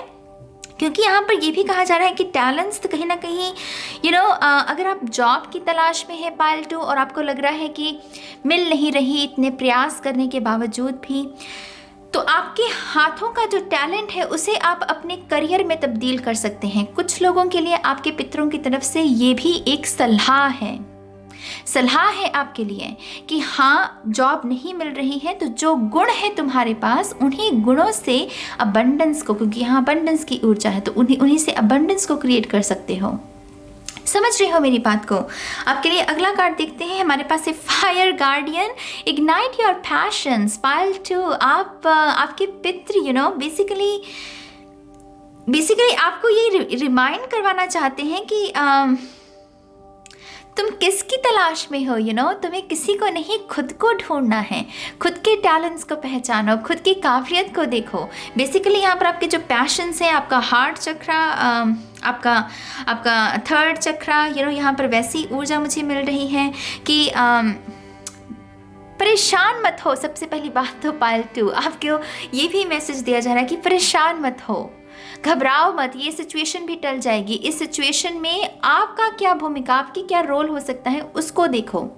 क्योंकि यहाँ पर ये भी कहा जा रहा है कि टैलेंट्स तो कहीं ना कहीं अगर आप जॉब की तलाश में है पालतू, और आपको लग रहा है कि मिल नहीं रही इतने प्रयास करने के बावजूद भी, तो आपके हाथों का जो टैलेंट है उसे आप अपने करियर में तब्दील कर सकते हैं। कुछ लोगों के लिए आपके पितरों की तरफ से ये भी एक सलाह है आपके लिए कि हाँ, जॉब नहीं मिल रही है तो जो गुण है तुम्हारे पास, उन्हीं गुणों से अबंडेंस को, क्योंकि यहाँ अबंडेंस की ऊर्जा है, तो उन्हीं से अबंडेंस को क्रिएट कर सकते हो। समझ रहे हो मेरी बात को? आपके लिए अगला कार्ड देखते हैं। हमारे पास है fire guardian, ignite your passions. Pile 2, आप आपके पित्र बेसिकली आपको ये रिमाइंड करवाना चाहते हैं कि तुम किसकी तलाश में हो। तुम्हें किसी को नहीं, खुद को ढूंढना है। खुद के टैलेंट्स को पहचानो, खुद की काबिलियत को देखो। बेसिकली यहाँ पर आपके जो पैशंस हैं, आपका हार्ट चक्रा, आपका थर्ड चक्रा, यहाँ पर वैसी ऊर्जा मुझे मिल रही है कि परेशान मत हो। सबसे पहली बात तो पाइल 2, आपको ये भी मैसेज दिया जा रहा है कि परेशान मत हो, घबराओ मत, ये सिचुएशन भी टल जाएगी। इस सिचुएशन में आपका क्या भूमिका, आपकी क्या रोल हो सकता है, उसको देखो।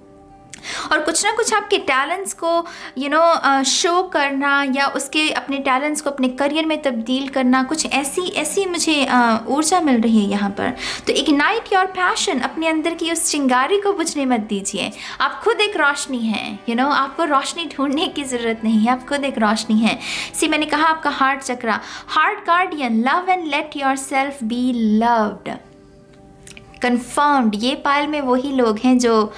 और कुछ ना कुछ आपके टैलेंट्स को शो करना या उसके अपने टैलेंट्स को अपने करियर में तब्दील करना, कुछ ऐसी मुझे ऊर्जा मिल रही है यहाँ पर। तो इग्नाइट योर पैशन, अपने अंदर की उस चिंगारी को बुझने मत दीजिए। आप खुद एक रोशनी हैं, आपको रोशनी ढूंढने की ज़रूरत नहीं है, आप खुद एक रोशनी हैं। मैंने कहा आपका heart chakra, heart guardian, love and let your self be loved. Confirmed, ये पाइल में वही लोग हैं जो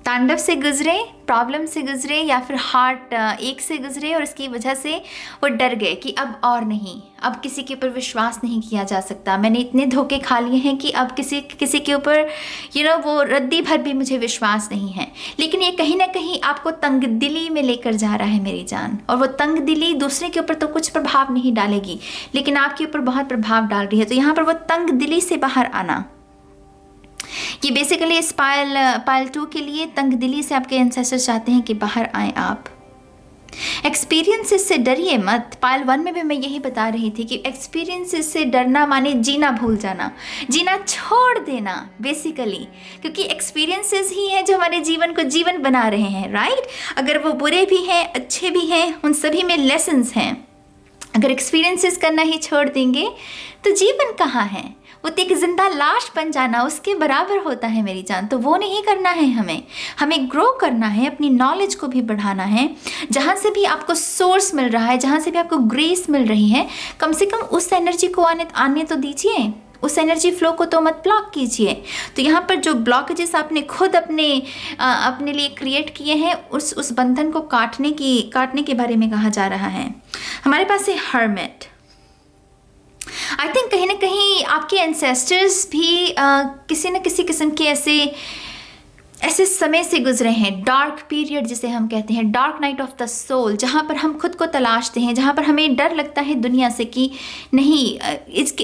तांडव से गुजरे, प्रॉब्लम से गुजरे, या फिर हार्ट एक से गुजरे और इसकी वजह से वो डर गए कि अब और नहीं, अब किसी के ऊपर विश्वास नहीं किया जा सकता। मैंने इतने धोखे खा लिए हैं कि अब किसी के ऊपर वो रद्दी भर भी मुझे विश्वास नहीं है। लेकिन ये कहीं ना कहीं आपको तंगदिली में लेकर जा रहा है मेरी जान, और वो तंगदिली दूसरे के ऊपर तो कुछ प्रभाव नहीं डालेगी, लेकिन आपके ऊपर बहुत प्रभाव डाल रही है। तो यहाँ पर वो तंगदिली से बाहर आना, ये बेसिकली इस पाइल 2 के लिए तंगदिली से आपके एंसेस्टर चाहते हैं कि बाहर आए आप। एक्सपीरियंसेस से डरिए मत। पाइल 1 में भी मैं यही बता रही थी कि एक्सपीरियंसेस से डरना माने जीना भूल जाना, जीना छोड़ देना बेसिकली, क्योंकि एक्सपीरियंसेस ही हैं जो हमारे जीवन को जीवन बना रहे हैं, राइट? अगर वो बुरे भी हैं, अच्छे भी हैं, उन सभी में लेसन्स हैं। अगर एक्सपीरियंसेस करना ही छोड़ देंगे तो जीवन कहाँ है? वो तो एक जिंदा लाश बन जाना उसके बराबर होता है मेरी जान। तो वो नहीं करना है, हमें ग्रो करना है, अपनी नॉलेज को भी बढ़ाना है। जहाँ से भी आपको सोर्स मिल रहा है, जहाँ से भी आपको ग्रेस मिल रही है, कम से कम उस एनर्जी को आने तो दीजिए, उस एनर्जी फ्लो को तो मत ब्लॉक कीजिए। तो यहाँ पर जो ब्लॉकेजेस आपने खुद अपने लिए क्रिएट किए हैं, उस बंधन को काटने के बारे में कहा जा रहा है। हमारे पास है हर्मिट। आई थिंक कहीं ना कहीं आपके एंसेस्टर्स भी किसी न किसी किस्म के ऐसे समय से गुजरे हैं, डार्क पीरियड जिसे हम कहते हैं, dark night of the soul, जहाँ पर हम खुद को तलाशते हैं, जहाँ पर हमें डर लगता है दुनिया से कि नहीं,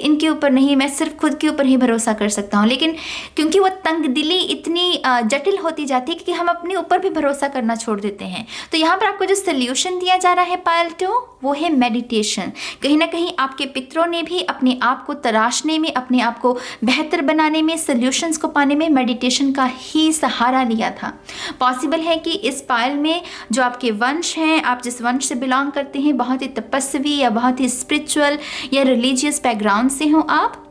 इनके ऊपर नहीं, मैं सिर्फ खुद के ऊपर ही भरोसा कर सकता हूँ। लेकिन क्योंकि वो तंगदिली इतनी जटिल होती जाती है कि हम अपने ऊपर भी भरोसा करना छोड़ देते हैं। तो यहाँ पर आपको जो सोल्यूशन दिया जा रहा है पाइल 2, वो है मेडिटेशन। कहीं ना कहीं आपके पितरों ने भी अपने आप को तराशने में, अपने आप को बेहतर बनाने में, सोल्यूशंस को पाने में मेडिटेशन का ही सहारा लिया था। पॉसिबल है कि इस पाइल में जो आपके वंश हैं, आप जिस वंश से बिलोंग करते हैं, बहुत ही तपस्वी या बहुत ही स्पिरिचुअल या रिलीजियस बैकग्राउंड से हो आप,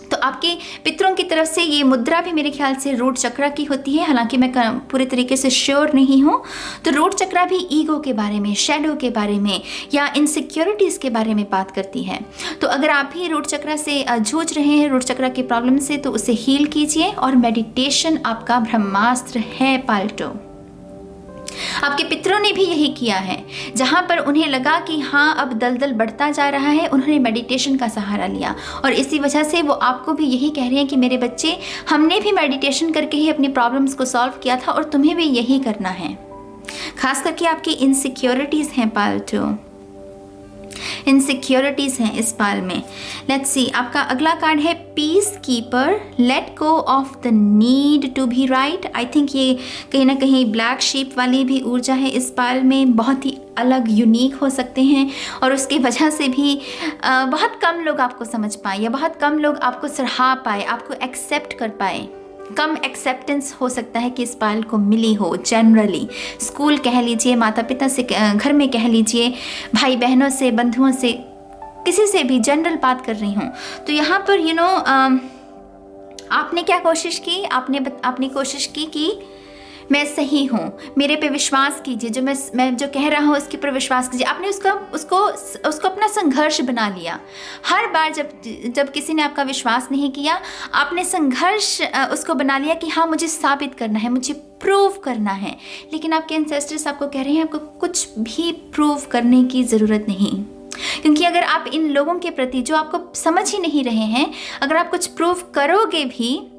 तो आपके पितरों की तरफ से ये मुद्रा भी मेरे ख्याल से रूट चक्रा की होती है। हालांकि मैं पूरे तरीके से श्योर नहीं हूँ। तो रूट चक्रा भी ईगो के बारे में, शैडो के बारे में या इनसिक्योरिटीज़ के बारे में बात करती है। तो अगर आप भी रूट चक्रा से जूझ रहे हैं, रूट चक्रा की प्रॉब्लम से, तो उसे हील कीजिए। और मेडिटेशन आपका ब्रह्मास्त्र है पाइल 2। आपके पितरों ने भी यही किया है। जहाँ पर उन्हें लगा कि हाँ अब दलदल बढ़ता जा रहा है, उन्होंने मेडिटेशन का सहारा लिया, और इसी वजह से वो आपको भी यही कह रहे हैं कि मेरे बच्चे, हमने भी मेडिटेशन करके ही अपनी प्रॉब्लम्स को सॉल्व किया था, और तुम्हें भी यही करना है। खास करके आपकी इनसिक्योरिटीज़ हैं पाइल 2, इनसिक्योरिटीज़ हैं इस पाल में। लेट्स सी, आपका अगला कार्ड है peacekeeper, let go of the need to be right. I think ये कहीं ना कहीं ब्लैक शीप वाली भी ऊर्जा है इस पाल में। बहुत ही अलग, यूनिक हो सकते हैं, और उसकी वजह से भी बहुत कम लोग आपको समझ पाए, या बहुत कम लोग आपको सराहा पाए, आपको एक्सेप्ट कर पाए। कम एक्सेप्टेंस हो सकता है कि इस पायल को मिली हो। जनरली स्कूल कह लीजिए, माता पिता से, घर में कह लीजिए, भाई बहनों से, बंधुओं से, किसी से भी जनरल बात कर रही हूँ। तो यहाँ पर आपने क्या कोशिश की, आपने कोशिश की कि मैं सही हूँ, मेरे पे विश्वास कीजिए, जो मैं जो कह रहा हूँ उसके ऊपर विश्वास कीजिए। आपने उसको अपना संघर्ष बना लिया। हर बार जब किसी ने आपका विश्वास नहीं किया, आपने संघर्ष उसको बना लिया कि हाँ मुझे साबित करना है, मुझे प्रूव करना है। लेकिन आपके एंसेस्टर्स आपको कह रहे हैं आपको कुछ भी प्रूव करने की ज़रूरत नहीं, क्योंकि अगर आप इन लोगों के प्रति जो आपको समझ ही नहीं रहे हैं, अगर आप कुछ प्रूव करोगे भी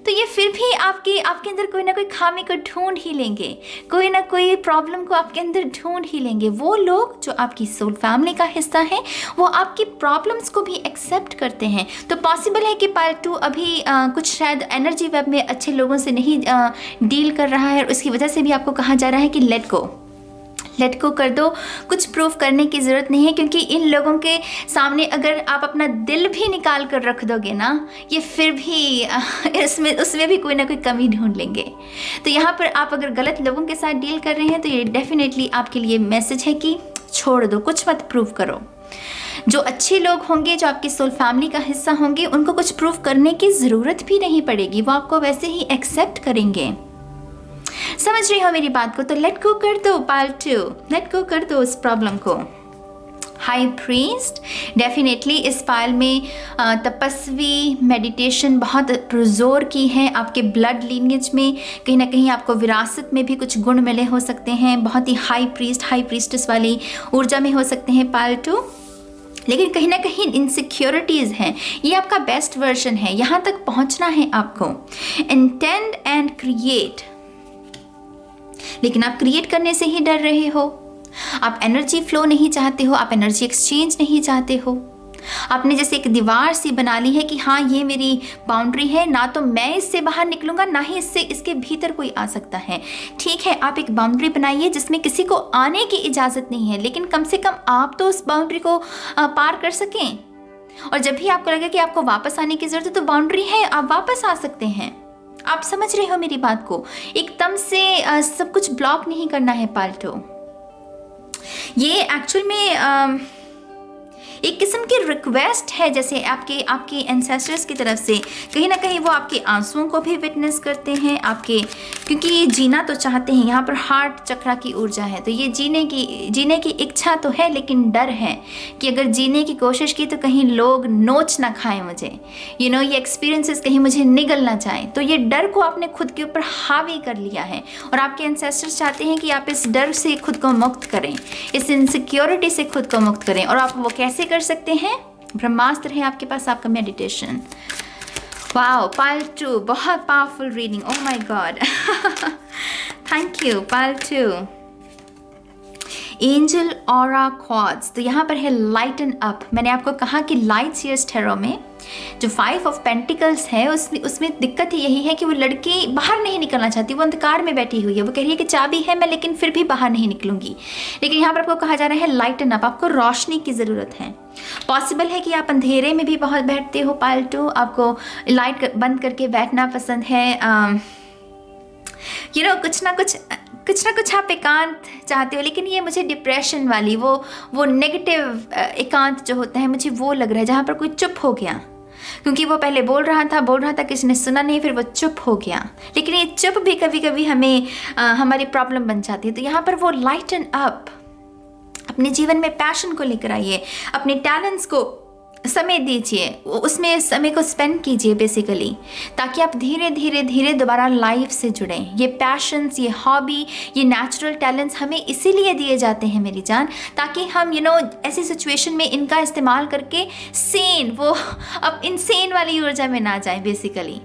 तो ये फिर भी आपके अंदर कोई ना कोई खामी को ढूंढ ही लेंगे, कोई ना कोई प्रॉब्लम को आपके अंदर ढूंढ ही लेंगे। वो लोग जो आपकी सोल फैमिली का हिस्सा है वो आपकी प्रॉब्लम्स को भी एक्सेप्ट करते हैं। तो पॉसिबल है कि पार्ट 2 अभी कुछ शायद एनर्जी वेब में अच्छे लोगों से नहीं डील कर रहा है, और उसकी वजह से भी आपको कहा जा रहा है कि लेट गो कर दो, कुछ प्रूव करने की ज़रूरत नहीं है, क्योंकि इन लोगों के सामने अगर आप अपना दिल भी निकाल कर रख दोगे ना, ये फिर भी उसमें भी कोई ना कोई कमी ढूंढ लेंगे। तो यहाँ पर आप अगर गलत लोगों के साथ डील कर रहे हैं तो ये डेफिनेटली आपके लिए मैसेज है कि छोड़ दो, कुछ मत प्रूव करो। जो अच्छे लोग होंगे, जो आपकी सोल फैमिली का हिस्सा होंगे, उनको कुछ प्रूव करने की ज़रूरत भी नहीं पड़ेगी, वो आपको वैसे ही एक्सेप्ट करेंगे। समझ रही हो मेरी बात को? तो लेट गो कर दो पार्ट 2, लेट गो कर दो उस प्रॉब्लम को। हाई प्रीस्ट डेफिनेटली इस पायल में तपस्वी मेडिटेशन बहुत जोर की है। आपके ब्लड लीनियज में कहीं ना कहीं आपको विरासत में भी कुछ गुण मिले हो सकते हैं। बहुत ही हाई प्रीस्टेस वाली ऊर्जा में हो सकते हैं पायल 2। लेकिन कहीं ना कहीं इनसिक्योरिटीज़ हैं। ये आपका बेस्ट वर्जन है, यहाँ तक पहुँचना है आपको। इंटेंड एंड क्रिएट, लेकिन आप क्रिएट करने से ही डर रहे हो। आप एनर्जी फ्लो नहीं चाहते हो, आप एनर्जी एक्सचेंज नहीं चाहते हो। आपने जैसे एक दीवार सी बना ली है कि हाँ ये मेरी बाउंड्री है, ना तो मैं इससे बाहर निकलूंगा, ना ही इसके भीतर कोई आ सकता है। ठीक है, आप एक बाउंड्री बनाइए जिसमें किसी को आने की इजाज़त नहीं है, लेकिन कम से कम आप तो उस बाउंड्री को पार कर सकें। और जब भी आपको लगे कि आपको वापस आने की ज़रूरत है, तो बाउंड्री है, आप वापस आ सकते हैं। आप समझ रहे हो मेरी बात को? एकदम से सब कुछ ब्लॉक नहीं करना है पाल्टो। ये एक्चुअल में एक किस्म की रिक्वेस्ट है, जैसे आपके एंसेस्टर्स की तरफ से। कहीं ना कहीं वो आपके आंसुओं को भी विटनेस करते हैं आपके, क्योंकि ये जीना तो चाहते हैं। यहाँ पर हार्ट चक्रा की ऊर्जा है, तो ये जीने की इच्छा तो है, लेकिन डर है कि अगर जीने की कोशिश की तो कहीं लोग नोच ना खाएं मुझे, ये एक्सपीरियंसेस कहीं मुझे निगल ना जाए। तो ये डर को आपने खुद के ऊपर हावी कर लिया है, और आपके एंसेस्टर्स चाहते हैं कि आप इस डर से खुद को मुक्त करें, इस इनसिक्योरिटी से खुद को मुक्त करें। और आप वो कैसे कर सकते हैं? ब्रह्मास्त्र है आपके पास, आपका मेडिटेशन। वाओ, पायल 2 बहुत powerful reading. Oh my God, thank you Payal 2। Angel aura quartz, तो यहाँ पर है लाइटन अप। मैंने आपको कहा कि लाइट्स ईयर्स टैरो में जो 5 ऑफ पेंटिकल्स है उसमें दिक्कत ही यही है कि वो लड़की बाहर नहीं निकलना चाहती, वो अंधकार में बैठी हुई है। वो कह रही है कि चाबी है मैं, लेकिन फिर भी बाहर नहीं निकलूंगी। लेकिन यहाँ पर आपको कहा जा रहा है लाइटन अप, आपको रोशनी की ज़रूरत है। पॉसिबल है कि आप अंधेरे में भी बहुत बैठते हो पायल 2, आपको लाइट बंद करके बैठना पसंद है। कुछ ना कुछ आप एकांत चाहते हो। लेकिन ये मुझे डिप्रेशन वाली वो नेगेटिव एकांत जो होता है, मुझे वो लग रहा है जहाँ पर कोई चुप हो गया, क्योंकि वो पहले बोल रहा था किसी ने सुना नहीं, फिर वो चुप हो गया। लेकिन ये चुप भी कभी कभी हमें हमारी प्रॉब्लम बन जाती है। तो यहाँ पर वो लाइटन अप, अपने जीवन में पैशन को लेकर आइए, अपने टैलेंट्स को समय दीजिए, उसमें समय को स्पेंड कीजिए बेसिकली, ताकि आप धीरे धीरे दोबारा लाइफ से जुड़ें। ये पैशंस, ये हॉबी, ये नेचुरल टैलेंट्स हमें इसीलिए दिए जाते हैं मेरी जान, ताकि हम ऐसी सिचुएशन में इनका इस्तेमाल करके अब इनसेन वाली ऊर्जा में ना जाएं बेसिकली।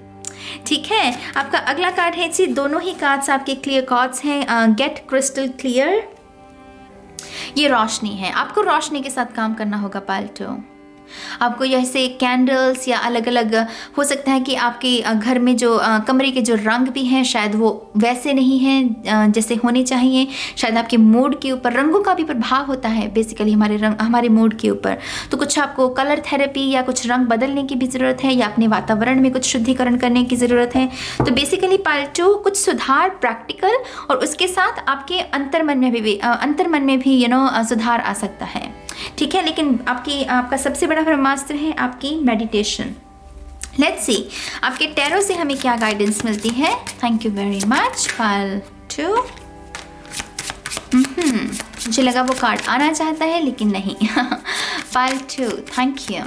ठीक है, आपका अगला कार्ड है जी, दोनों ही कार्ड्स आपके क्लियर कार्ड्स हैं। गेट क्रिस्टल क्लियर, ये रोशनी है। आपको रोशनी के साथ काम करना होगा पाल्टो। आपको जैसे कैंडल्स या अलग अलग हो सकता है कि आपके घर में जो कमरे के जो रंग भी हैं शायद वो वैसे नहीं हैं जैसे होने चाहिए। शायद आपके मूड के ऊपर रंगों का भी प्रभाव होता है बेसिकली हमारे मूड के ऊपर। तो कुछ आपको कलर थेरेपी या कुछ रंग बदलने की भी ज़रूरत है, या अपने वातावरण में कुछ शुद्धिकरण करने की ज़रूरत है। तो बेसिकली पाल्टो कुछ सुधार प्रैक्टिकल, और उसके साथ आपके अंतर्मन में भी सुधार आ सकता है। ठीक है, लेकिन आपका सबसे बड़ा ब्रह्मास्त्र है आपकी मेडिटेशन। लेट्स सी आपके टैरो से हमें क्या गाइडेंस मिलती है। थैंक यू वेरी मच पायल। 2। मुझे लगा वो कार्ड आना चाहता है लेकिन नहीं। Pile 2, thank you.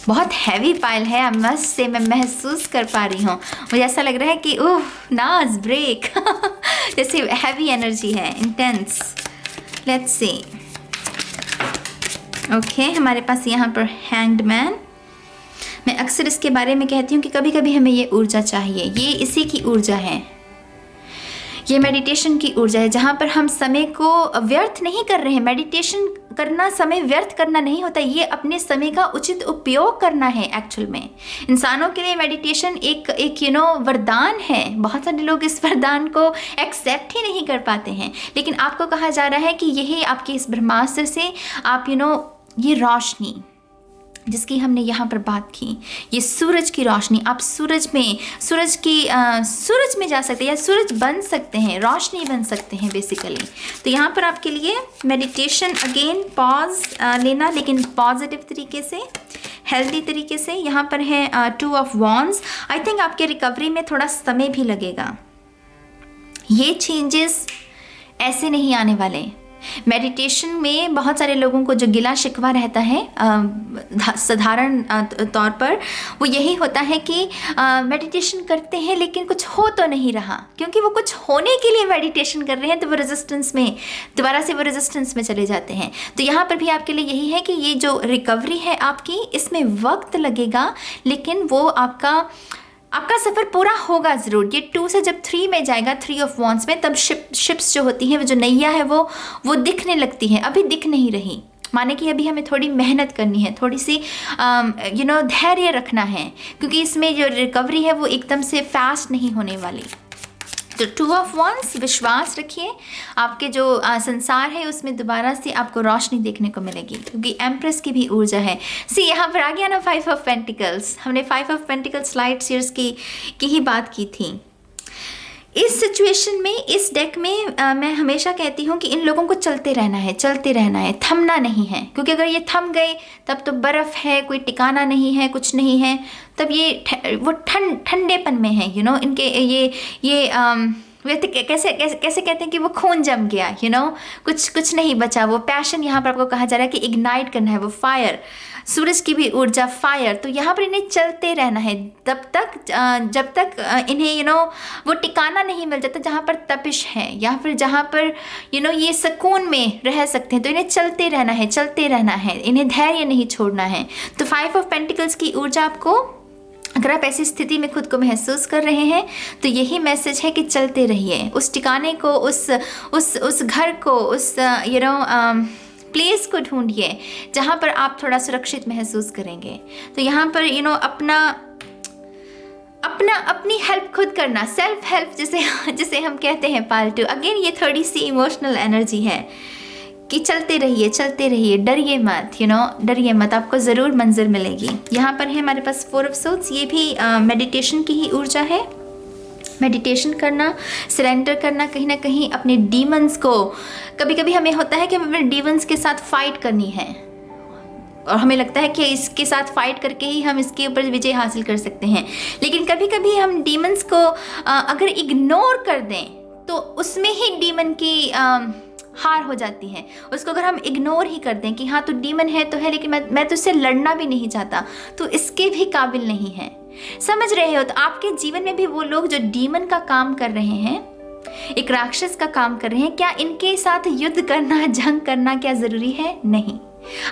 बहुत हैवी पाइल है, अब मस्त से मैं महसूस कर पा रही हूँ। मुझे ऐसा लग रहा है कि ओह नाज ब्रेक जैसे हैवी एनर्जी है, इंटेंस। Let's see. ओके, हमारे पास यहाँ पर हैंग्ड मैन। मैं अक्सर इसके बारे में कहती हूँ कि कभी कभी हमें ये ऊर्जा चाहिए, ये इसी की ऊर्जा है, ये मेडिटेशन की ऊर्जा है, जहाँ पर हम समय को व्यर्थ नहीं कर रहे हैं। मेडिटेशन करना समय व्यर्थ करना नहीं होता, ये अपने समय का उचित उपयोग करना है। एक्चुअल में इंसानों के लिए मेडिटेशन एक वरदान है। बहुत सारे लोग इस वरदान को एक्सेप्ट ही नहीं कर पाते हैं, लेकिन आपको कहा जा रहा है कि यही आपके इस ब्रह्मास्त्र से आप ये रोशनी जिसकी हमने यहाँ पर बात की, ये सूरज की रोशनी, आप सूरज में जा सकते हैं या सूरज बन सकते हैं, रोशनी बन सकते हैं बेसिकली। तो यहाँ पर आपके लिए मेडिटेशन, अगेन पॉज लेना, लेकिन पॉजिटिव तरीके से, हेल्दी तरीके से। यहाँ पर है 2 ऑफ वॉन्ड्स। आई थिंक आपके रिकवरी में थोड़ा समय भी लगेगा, ये चेंजेस ऐसे नहीं आने वाले। मेडिटेशन में बहुत सारे लोगों को जो गिला शिकवा रहता है साधारण तौर पर, वो यही होता है कि मेडिटेशन करते हैं लेकिन कुछ हो तो नहीं रहा, क्योंकि वो कुछ होने के लिए मेडिटेशन कर रहे हैं तो वो रेजिस्टेंस में दोबारा से चले जाते हैं। तो यहाँ पर भी आपके लिए यही है कि ये जो रिकवरी है आपकी, इसमें वक्त लगेगा, लेकिन वो आपका सफ़र पूरा होगा ज़रूर। ये 2 से जब 3 में जाएगा, 3 ऑफ वॉन्ड्स में, तब शिप्स जो होती हैं, वो जो नैया है वो दिखने लगती है। अभी दिख नहीं रही, माने कि अभी हमें थोड़ी मेहनत करनी है, थोड़ी सी धैर्य रखना है, क्योंकि इसमें जो रिकवरी है वो एकदम से फास्ट नहीं होने वाली। तो 2 ऑफ वॉन्ड्स, विश्वास रखिए, आपके जो संसार है उसमें दोबारा से आपको रोशनी देखने को मिलेगी, क्योंकि एम्प्रेस की भी ऊर्जा है। यहाँ पर आ गया ना 5 ऑफ पेंटिकल्स। हमने 5 ऑफ पेंटिकल्स लाइट ईयर्स की ही बात की थी। इस सिचुएशन में, इस डेक में मैं हमेशा कहती हूँ कि इन लोगों को चलते रहना है, थमना नहीं है, क्योंकि अगर ये थम गए तब तो बर्फ़ है, कोई ठिकाना नहीं है, कुछ नहीं है, तब ये वो ठंडेपन में है। इनके ये कैसे कहते हैं कि वो खून जम गया, कुछ नहीं बचा। वो पैशन यहाँ पर आपको कहा जा रहा है कि इग्नाइट करना है, वो फायर, सूरज की भी ऊर्जा फायर। तो यहाँ पर इन्हें चलते रहना है जब तक इन्हें वो ठिकाना नहीं मिल जाता जहाँ पर तपिश है, या फिर जहाँ पर ये सुकून में रह सकते हैं। तो इन्हें चलते रहना है, इन्हें धैर्य नहीं छोड़ना है। तो 5 ऑफ पेंटिकल्स की ऊर्जा आपको, अगर आप ऐसी स्थिति में खुद को महसूस कर रहे हैं, तो यही मैसेज है कि चलते रहिए, उस ठिकाने को, उस घर को, उस प्लेस को ढूंढिए जहाँ पर आप थोड़ा सुरक्षित महसूस करेंगे। तो यहाँ पर अपनी हेल्प खुद करना, सेल्फ हेल्प जिसे हम कहते हैं पालतू। अगेन ये थोड़ी सी इमोशनल एनर्जी है कि चलते रहिए, डरिए मत, आपको ज़रूर मंजिल मिलेगी। यहाँ पर है हमारे पास 4 ऑफ सोर्ड्स। ये भी मेडिटेशन की ही ऊर्जा है। मेडिटेशन करना, सरेंडर करना, कहीं ना कहीं अपने डीमंस को, कभी कभी हमें होता है कि हमें अपने डीमंस के साथ फाइट करनी है, और हमें लगता है कि इसके साथ फाइट करके ही हम इसके ऊपर विजय हासिल कर सकते हैं। लेकिन कभी कभी हम डीमंस को अगर इग्नोर कर दें तो उसमें ही डीमन की हार हो जाती है। उसको अगर हम इग्नोर ही कर दें कि हाँ तो डीमन है तो है, लेकिन मैं तो इससे लड़ना भी नहीं चाहता, तो इसके भी काबिल नहीं है। समझ रहे हो? तो आपके जीवन में भी वो लोग जो डीमन का काम कर रहे हैं, एक राक्षस का काम कर रहे हैं, क्या इनके साथ युद्ध करना, जंग करना क्या ज़रूरी है? नहीं।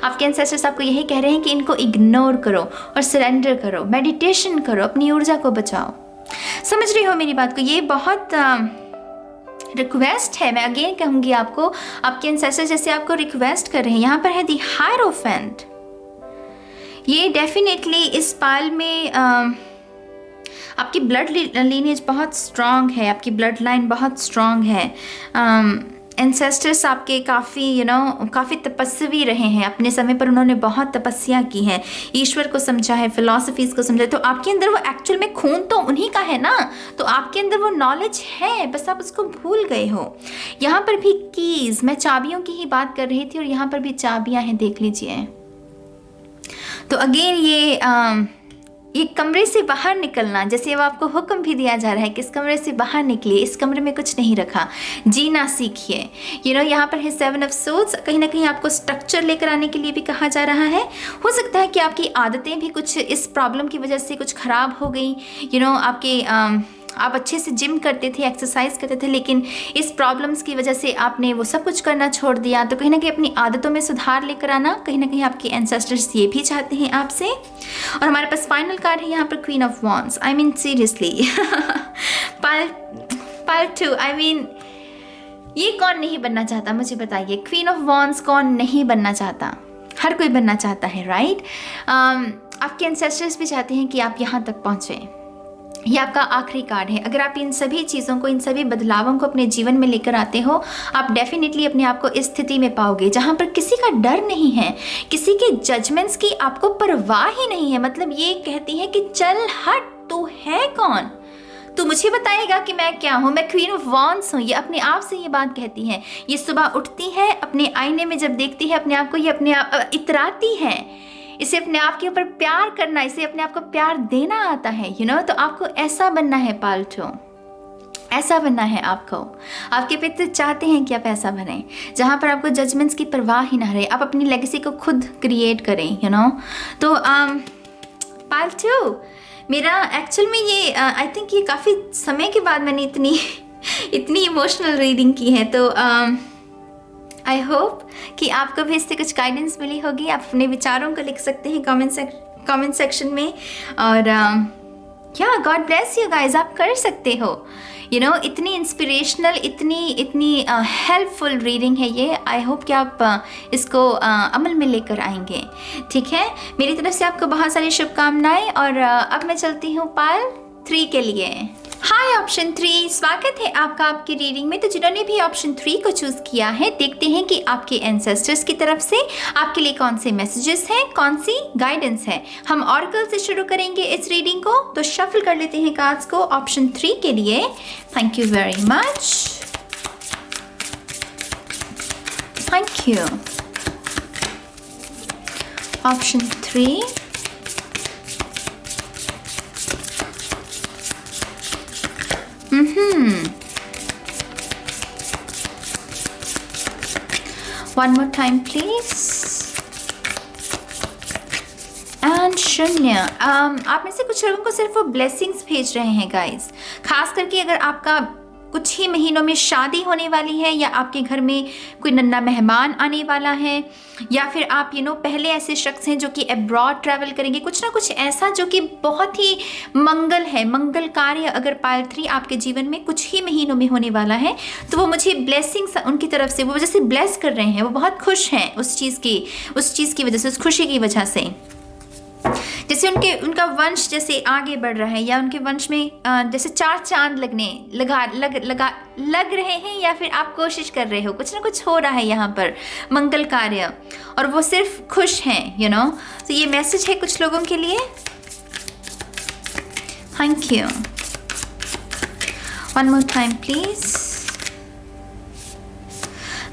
आपके एंसेस्टर्स आपको यही कह रहे हैं कि इनको इग्नोर करो और सरेंडर करो, मेडिटेशन करो, अपनी ऊर्जा को बचाओ। समझ रहे हो मेरी बात को? ये बहुत रिक्वेस्ट है, मैं अगेन कहूँगी आपको, आपके एंसेस्टर्स जैसे आपको रिक्वेस्ट कर रहे हैं। यहाँ पर है दी हायरोफेंट। ये डेफिनेटली इस पाल में आपकी ब्लड लीनेज बहुत स्ट्रॉन्ग है, आपकी ब्लड लाइन बहुत स्ट्रॉन्ग है। एंसेस्टर्स आपके काफ़ी तपस्वी रहे हैं, अपने समय पर उन्होंने बहुत तपस्या की है, ईश्वर को समझा है, फिलॉसफीज़ को समझा है। तो आपके अंदर वो एक्चुअल में खून तो उन्हीं का है ना, तो आपके अंदर वो नॉलेज है, बस आप उसको भूल गए हो। यहाँ पर भी कीज़, मैं चाबियों की ही बात कर रही थी, और यहाँ पर भी चाबियाँ हैं, देख लीजिए। तो अगेन ये कमरे से बाहर निकलना, जैसे अब आपको हुक्म भी दिया जा रहा है कि इस कमरे से बाहर निकलिए, इस कमरे में कुछ नहीं रखा, जीना सीखिए। यहाँ पर है 7 ऑफ सोर्ड्स, कहीं ना कहीं आपको स्ट्रक्चर लेकर आने के लिए भी कहा जा रहा है। हो सकता है कि आपकी आदतें भी कुछ इस प्रॉब्लम की वजह से कुछ ख़राब हो गई। आपके आप अच्छे से जिम करते थे, एक्सरसाइज करते थे, लेकिन इस प्रॉब्लम्स की वजह से आपने वो सब कुछ करना छोड़ दिया। तो कहीं ना कहीं अपनी आदतों में सुधार लेकर आना, कहीं ना कहीं आपके एंसेस्टर्स ये भी चाहते हैं आपसे। और हमारे पास फाइनल कार्ड है यहाँ पर queen of wands. I mean seriously part 2, I mean ये कौन नहीं बनना चाहता, मुझे बताइए। क्वीन ऑफ वॉन्ड्स कौन नहीं बनना चाहता? हर कोई बनना चाहता है, राइट? आपके एंसेस्टर्स भी चाहते हैं कि आप यहाँ तक पहुँचें। ये आपका आखिरी कार्ड है। अगर आप इन सभी चीज़ों को, इन सभी बदलावों को अपने जीवन में लेकर आते हो, आप डेफिनेटली अपने आप को इस स्थिति में पाओगे जहाँ पर किसी का डर नहीं है, किसी के जजमेंट्स की आपको परवाह ही नहीं है। मतलब ये कहती है कि चल हट, तू है कौन, तू मुझे बताएगा कि मैं क्या हूँ, मैं क्वीन ऑफ वॉन्ड्स हूँ। ये अपने आप से ये बात कहती है। ये सुबह उठती है, अपने आईने में जब देखती है अपने आप को, ये अपने आप इतराती है। इसे अपने आप के ऊपर प्यार करना, इसे अपने आप को प्यार देना आता है। तो आपको ऐसा बनना है पाल्टो, ऐसा बनना है आपको। आपके पिता चाहते हैं कि आप ऐसा बने जहाँ पर आपको जजमेंट्स की परवाह ही ना रहे, आप अपनी लेगेसी को खुद क्रिएट करें। तो पाल्टो, मेरा एक्चुअल में ये आई थिंक ये काफ़ी समय के बाद मैंने इतनी इमोशनल रीडिंग की है। तो आई होप कि आपको भी इससे कुछ गाइडेंस मिली होगी। आप अपने विचारों को लिख सकते हैं कमेंट सेक्शन में। और गॉड ब्लेस यू गाइज, आप कर सकते हो। इतनी इंस्पिरेशनल, इतनी हेल्पफुल रीडिंग है ये। आई होप कि आप इसको अमल में लेकर आएंगे। ठीक है, मेरी तरफ से आपको बहुत सारी शुभकामनाएं। और अब मैं चलती हूँ पाल 3 के लिए। हाय ऑप्शन 3, स्वागत है आपका आपकी रीडिंग में। तो जिन्होंने भी ऑप्शन 3 को चूज किया है, देखते हैं कि आपके एंसेस्टर्स की तरफ से आपके लिए कौन से मैसेजेस हैं, कौन सी गाइडेंस है। हम ऑरेकल से शुरू करेंगे इस रीडिंग को, तो शफल कर लेते हैं कार्ड्स को ऑप्शन 3 के लिए। Thank you very much, thank you. Option 3, one more time please, and शून्य। आप में से कुछ लोगों को सिर्फ वो ब्लेसिंग्स भेज रहे हैं गाइस। खास करके अगर आपका कुछ ही महीनों में शादी होने वाली है, या आपके घर में कोई नन्हा मेहमान आने वाला है, या फिर आप पहले ऐसे शख्स हैं जो कि अब्रॉड ट्रैवल करेंगे, कुछ ना कुछ ऐसा जो कि बहुत ही मंगल है, मंगल कार्य अगर पाल 3 आपके जीवन में कुछ ही महीनों में होने वाला है, तो वो मुझे ब्लेसिंग्स उनकी तरफ से वो जैसे ब्लेस कर रहे हैं। वो बहुत खुश हैं उस चीज़ की वजह से, उस खुशी की वजह से। जैसे उनका वंश जैसे आगे बढ़ रहा है, या उनके वंश में जैसे 4 चांद लग रहे हैं, या फिर आप कोशिश कर रहे हो, कुछ ना कुछ हो रहा है यहाँ पर मंगल कार्य, और वो सिर्फ खुश हैं। तो ये मैसेज है कुछ लोगों के लिए। Thank you. One more time please.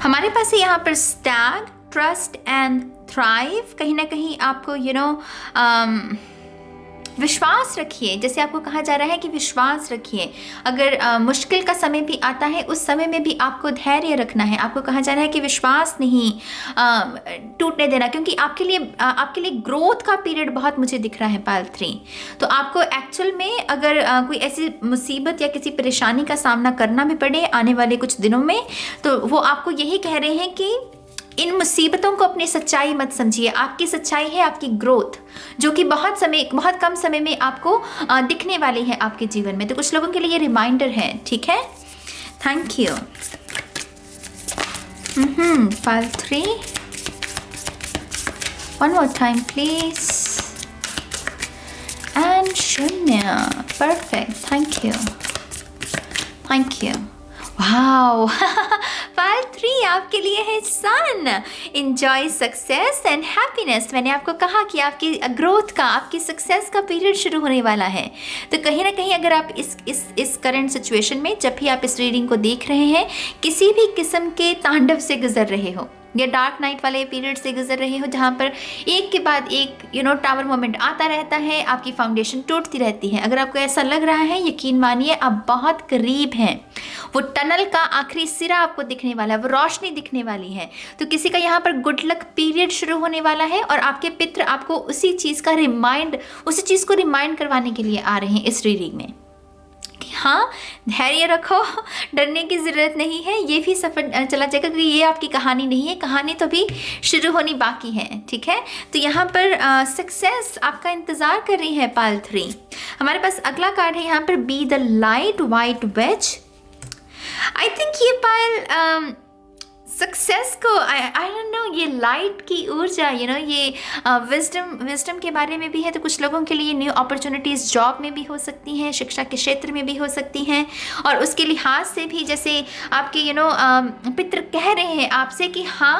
हमारे पास है यहाँ पर स्टैग, ट्रस्ट एंड थ्राइव। कहीं ना कहीं आपको विश्वास रखिए, जैसे आपको कहा जा रहा है कि विश्वास रखिए। अगर मुश्किल का समय भी आता है, उस समय में भी आपको धैर्य रखना है। आपको कहा जा रहा है कि विश्वास नहीं टूटने देना, क्योंकि आपके लिए ग्रोथ का पीरियड बहुत मुझे दिख रहा है पाल 3। तो आपको एक्चुअल में अगर कोई ऐसी मुसीबत या किसी परेशानी का सामना करना भी पड़े आने वाले कुछ दिनों में, तो वो आपको यही कह रहे हैं कि इन मुसीबतों को अपनी सच्चाई मत समझिए। आपकी सच्चाई है आपकी ग्रोथ, जो कि बहुत कम समय में आपको दिखने वाली है आपके जीवन में। तो कुछ लोगों के लिए ये रिमाइंडर है। ठीक है, थैंक यू। पाल 3, one more time please, and शून्य। Perfect, thank you, thank you. Wow पाल 3 आपके लिए है sun. Enjoy success and happiness. मैंने आपको कहा कि आपकी ग्रोथ का, आपकी सक्सेस का पीरियड शुरू होने वाला है। तो कहीं ना कहीं अगर आप इस करंट सिचुएशन में, जब भी आप इस रीडिंग को देख रहे हैं, किसी भी किस्म के तांडव से गुजर रहे हो, या डार्क नाइट वाले पीरियड से गुजर रहे हो जहाँ पर एक के बाद एक टावर मोमेंट आता रहता है, आपकी फाउंडेशन टूटती रहती है, अगर आपको ऐसा लग रहा है, यकीन मानिए आप बहुत करीब हैं। वो टनल का आखिरी सिरा आपको दिखने वाला है, वो रोशनी दिखने वाली है। तो किसी का यहाँ पर गुड लक पीरियड शुरू होने वाला है और आपके पितर आपको उसी चीज़ को रिमाइंड करवाने के लिए आ रहे हैं इस रीडिंग में। हाँ, धैर्य रखो, डरने की ज़रूरत नहीं है, ये भी सफ़र चला जाएगा, क्योंकि ये आपकी कहानी नहीं है, कहानी तो भी शुरू होनी बाकी है। ठीक है, तो यहाँ पर सक्सेस आपका इंतज़ार कर रही है पाइल 3। हमारे पास अगला कार्ड है यहाँ पर be the light white ways. I think ये पाइल सक्सेस को आई डोंट नो, ये लाइट की ऊर्जा ये विजडम के बारे में भी है। तो कुछ लोगों के लिए न्यू अपॉर्चुनिटीज़ जॉब में भी हो सकती हैं, शिक्षा के क्षेत्र में भी हो सकती हैं, और उसके लिहाज से भी जैसे आपके पितर कह रहे हैं आपसे कि हाँ,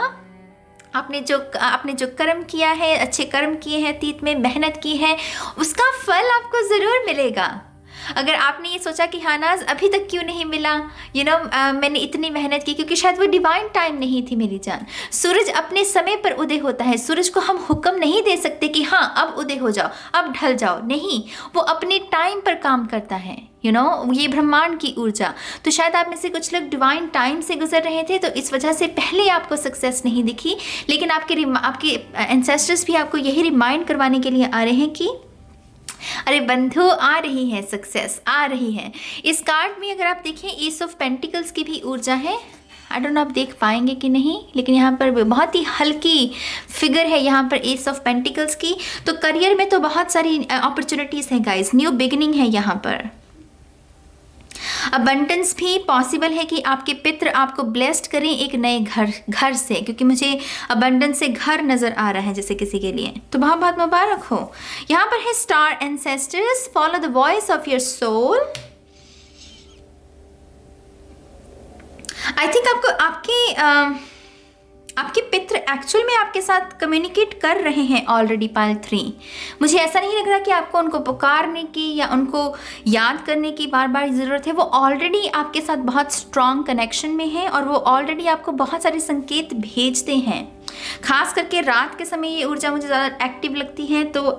आपने जो कर्म किया है, अच्छे कर्म किए हैं, अतीत में मेहनत की है, उसका फल आपको ज़रूर मिलेगा। अगर आपने ये सोचा कि हाँ नाज अभी तक क्यों नहीं मिला, मैंने इतनी मेहनत की, क्योंकि शायद वो डिवाइन टाइम नहीं थी मेरी जान। सूरज अपने समय पर उदय होता है, सूरज को हम हुक्म नहीं दे सकते कि हाँ अब उदय हो जाओ, अब ढल जाओ, नहीं, वो अपने टाइम पर काम करता है। ये ब्रह्मांड की ऊर्जा। तो शायद आप में से कुछ लोग डिवाइन टाइम से गुजर रहे थे, तो इस वजह से पहले आपको सक्सेस नहीं दिखी, लेकिन आपके एंसेस्टर्स भी आपको यही रिमाइंड करवाने के लिए आ रहे हैं कि अरे बंधु, आ रही है, सक्सेस आ रही है। इस कार्ड में अगर आप देखें एस ऑफ पेंटिकल्स की भी ऊर्जा है। आई डोंट नो आप देख पाएंगे कि नहीं, लेकिन यहाँ पर बहुत ही हल्की फिगर है यहाँ पर एस ऑफ पेंटिकल्स की। तो करियर में तो बहुत सारी अपॉर्चुनिटीज़ हैं गाइस, न्यू बिगिनिंग है यहाँ पर। अबंडेंस भी पॉसिबल है कि आपके पितर आपको ब्लेस्ड करें एक नए घर से, क्योंकि मुझे अबंडेंस से घर नज़र आ रहा है जैसे किसी के लिए। तो बहुत बहुत मुबारक हो। यहाँ पर है star ancestors, follow the voice of your soul. I think आपके पितर एक्चुअल में आपके साथ कम्युनिकेट कर रहे हैं ऑलरेडी पाइल 3। मुझे ऐसा नहीं लग रहा कि आपको उनको पुकारने की या उनको याद करने की बार बार ज़रूरत है। वो ऑलरेडी आपके साथ बहुत स्ट्रॉन्ग कनेक्शन में है और वो ऑलरेडी आपको बहुत सारे संकेत भेजते हैं। खास करके रात के समय ये ऊर्जा मुझे ज़्यादा एक्टिव लगती है। तो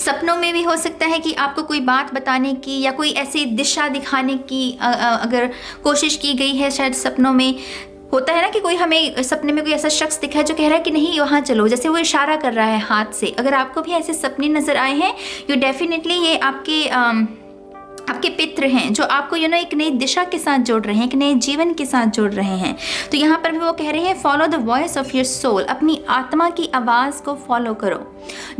सपनों में भी हो सकता है कि आपको कोई बात बताने की या कोई ऐसी दिशा दिखाने की अगर कोशिश की गई है। शायद सपनों में होता है ना कि कोई हमें सपने में कोई ऐसा शख्स दिखा है जो कह रहा है कि नहीं वहाँ चलो, जैसे वो इशारा कर रहा है हाथ से। अगर आपको भी ऐसे सपने नज़र आए हैं, यू डेफिनेटली ये आपके पितर हैं जो आपको एक नई दिशा के साथ जोड़ रहे हैं, एक नए जीवन के साथ जोड़ रहे हैं। तो यहाँ पर भी वो कह रहे हैं follow the voice of your soul, अपनी आत्मा की आवाज़ को फॉलो करो।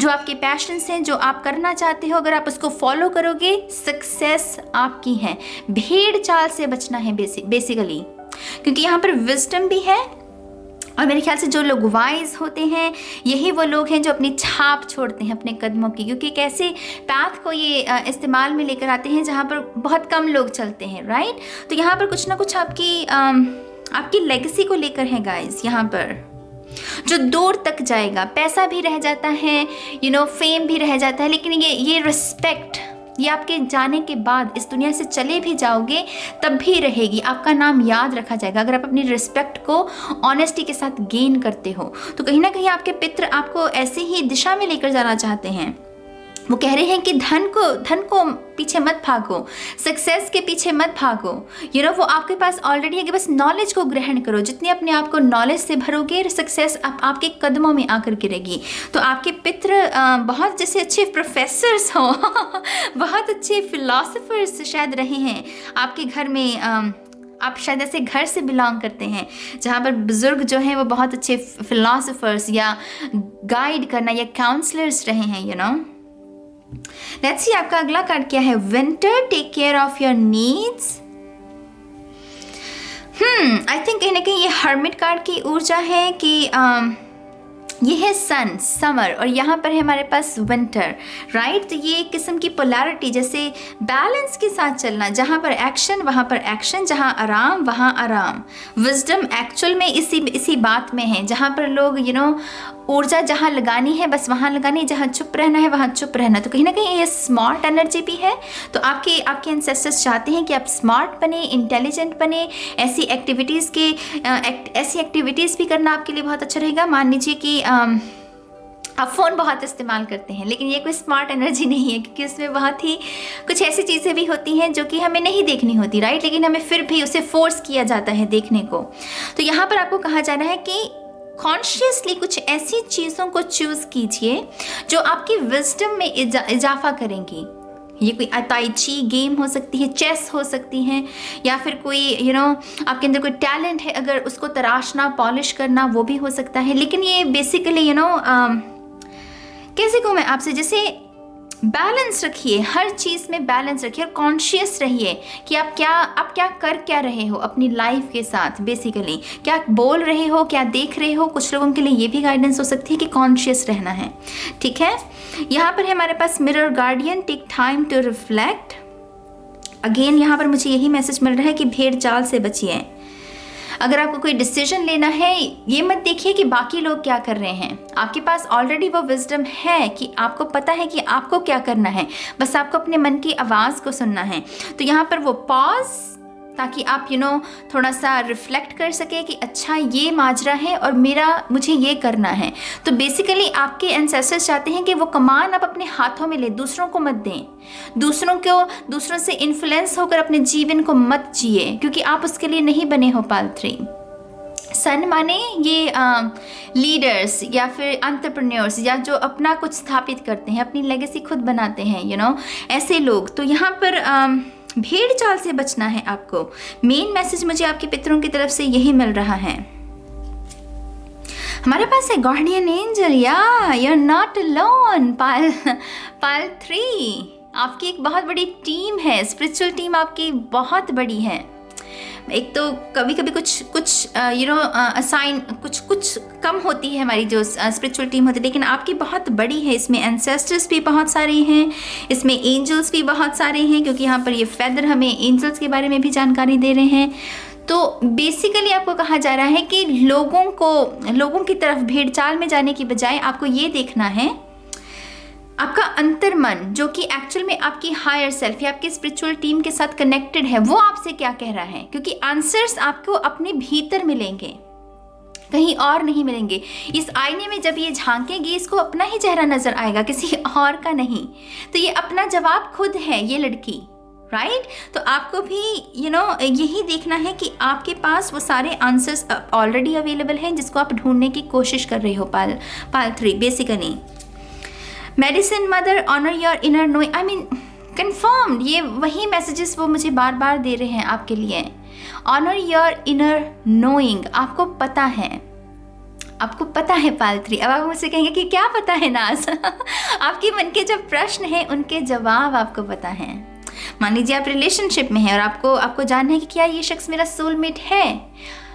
जो आपके पैशंस हैं, जो आप करना चाहते हो, अगर आप उसको फॉलो करोगे सक्सेस आपकी है। भीड़ चाल से बचना है बेसिकली, क्योंकि यहाँ पर विजडम भी है। और मेरे ख्याल से जो लोग वाइज होते हैं यही वो लोग हैं जो अपनी छाप छोड़ते हैं अपने कदमों की, क्योंकि एक ऐसे पाथ को ये इस्तेमाल में लेकर आते हैं जहाँ पर बहुत कम लोग चलते हैं, राइट। तो यहाँ पर कुछ ना कुछ आपकी लेगेसी को लेकर है गाइस, यहाँ पर जो दूर तक जाएगा। पैसा भी रह जाता है, फेम भी रह जाता है, लेकिन ये रिस्पेक्ट, ये आपके जाने के बाद इस दुनिया से चले भी जाओगे तब भी रहेगी, आपका नाम याद रखा जाएगा अगर आप अपनी रिस्पेक्ट को ऑनेस्टी के साथ गेन करते हो। तो कहीं ना कहीं आपके पितर आपको ऐसी ही दिशा में लेकर जाना चाहते हैं। वो कह रहे हैं कि धन को पीछे मत भागो, सक्सेस के पीछे मत भागो। वो आपके पास ऑलरेडी है कि बस नॉलेज को ग्रहण करो। जितने अपने आप को नॉलेज से भरोगे, सक्सेस आपके कदमों में आकर गिरेगी। तो आपके पितर बहुत जैसे अच्छे प्रोफेसर्स हो बहुत अच्छे फिलोसफर्स शायद रहे हैं आपके घर में। आप शायद ऐसे घर से बिलोंग करते हैं जहाँ पर बुजुर्ग जो हैं वो बहुत अच्छे फिलोसफर्स या गाइड करना या काउंसलर्स रहे हैं। लेट्स सी आपका अगला कार्ड क्या है। Winter, take care of your needs. I think कहीं ना कहीं ये हर्मिट कार्ड की ऊर्जा है कि ये है सन, समर, और यहाँ पर है हमारे पास विंटर, राइट। तो ये एक किस्म की पोलैरिटी, जैसे बैलेंस के साथ चलना, जहाँ पर एक्शन वहाँ पर एक्शन, जहाँ आराम वहाँ आराम। विजडम एक्चुअल में इसी बात में है, जहाँ पर लोग ऊर्जा जहाँ लगानी है बस वहाँ लगानी, जहाँ चुप रहना है वहाँ चुप रहना। तो कहीं ना कहीं ये स्मार्ट एनर्जी भी है। तो आपके एंसेस्टर्स चाहते हैं कि आप स्मार्ट बने, इंटेलिजेंट बने। ऐसी एक्टिविटीज़ भी करना आपके लिए बहुत अच्छा रहेगा। मान लीजिए कि आप फ़ोन बहुत इस्तेमाल करते हैं, लेकिन ये कोई स्मार्ट एनर्जी नहीं है, क्योंकि उसमें बहुत ही कुछ ऐसी चीज़ें भी होती हैं जो कि हमें नहीं देखनी होती, राइट, लेकिन हमें फिर भी उसे फोर्स किया जाता है देखने को। तो यहाँ पर आपको कहा जा रहा है कि कॉन्शियसली कुछ ऐसी चीज़ों को चूज़ कीजिए जो आपकी विजडम में इजाफा करेंगी। ये कोई ताई ची गेम हो सकती है, चेस हो सकती है, या फिर कोई आपके अंदर कोई टैलेंट है अगर उसको तराशना, पॉलिश करना, वो भी हो सकता है। लेकिन ये बेसिकली कैसे कहूँ मैं आपसे, जैसे बैलेंस रखिए, हर चीज़ में बैलेंस रखिए और कॉन्शियस रहिए कि आप क्या कर रहे हो अपनी लाइफ के साथ। बेसिकली क्या बोल रहे हो, क्या देख रहे हो। कुछ लोगों के लिए ये भी गाइडेंस हो सकती है कि कॉन्शियस रहना है, ठीक है। यहाँ पर है हमारे पास mirror guardian, take time to reflect. Again यहाँ पर मुझे यही मैसेज मिल रहा है कि भेड़ चाल से बचिए। अगर आपको कोई डिसीजन लेना है, ये मत देखिए कि बाकी लोग क्या कर रहे हैं। आपके पास ऑलरेडी वो विजडम है कि आपको पता है कि आपको क्या करना है, बस आपको अपने मन की आवाज़ को सुनना है। तो यहाँ पर वो पॉज, ताकि आप थोड़ा सा रिफ्लेक्ट कर सके कि अच्छा ये माजरा है और मुझे ये करना है। तो बेसिकली आपके एंसेस्टर्स चाहते हैं कि वो कमान आप अपने हाथों में ले, दूसरों को मत दें, दूसरों से इन्फ्लुएंस होकर अपने जीवन को मत जिए, क्योंकि आप उसके लिए नहीं बने हो। पाल 3 सन माने ये लीडर्स या फिर एंटरप्रेन्योर्स, या जो अपना कुछ स्थापित करते हैं, अपनी लेगेसी खुद बनाते हैं, ऐसे लोग। तो यहाँ पर भेड़ चाल से बचना है आपको। मेन मैसेज मुझे आपके पितरों की तरफ से यही मिल रहा है। हमारे पास है गार्डियन एंजल, या यू आर नॉट अलोन। पाल 3 आपकी एक बहुत बड़ी टीम है, स्पिरिचुअल टीम आपकी बहुत बड़ी है। एक तो कभी कभी कुछ असाइन कुछ कम होती है हमारी जो स्पिरिचुअल टीम होती है, लेकिन आपकी बहुत बड़ी है। इसमें एंसेस्टर्स भी बहुत सारे हैं, इसमें एंजल्स भी बहुत सारे हैं, क्योंकि यहाँ पर ये फेदर हमें एंजल्स के बारे में भी जानकारी दे रहे हैं। तो बेसिकली आपको कहा जा रहा है कि लोगों की तरफ भेड़ चाल में जाने की बजाय आपको ये देखना है आपका अंतर्मन, जो कि एक्चुअल में आपकी हायर सेल्फ या आपकी स्पिरिचुअल टीम के साथ कनेक्टेड है, वो आपसे क्या कह रहा है। क्योंकि आंसर्स आपको अपने भीतर मिलेंगे, कहीं और नहीं मिलेंगे। इस आईने में जब ये झांकेगी, इसको अपना ही चेहरा नजर आएगा, किसी और का नहीं। तो ये अपना जवाब खुद है, ये लड़की, राइट। तो आपको भी यही देखना है कि आपके पास वो सारे आंसर्स ऑलरेडी अवेलेबल हैं, जिसको आप ढूंढने की कोशिश कर रहे हो। Pile 3 basically medicine mother, honour your inner knowing, I mean confirmed. ये वही मैसेजेस वो मुझे बार बार दे रहे हैं आपके लिए। ऑनर योर इनर नोइंग, आपको पता है पाल 3। अब आप मुझसे कहेंगे कि क्या पता है नाज? आपके मन के जो प्रश्न हैं उनके जवाब आपको पता है। मान लीजिए आप रिलेशनशिप में हैं और आपको जानना है कि क्या ये शख्स मेरा सोलमेट है।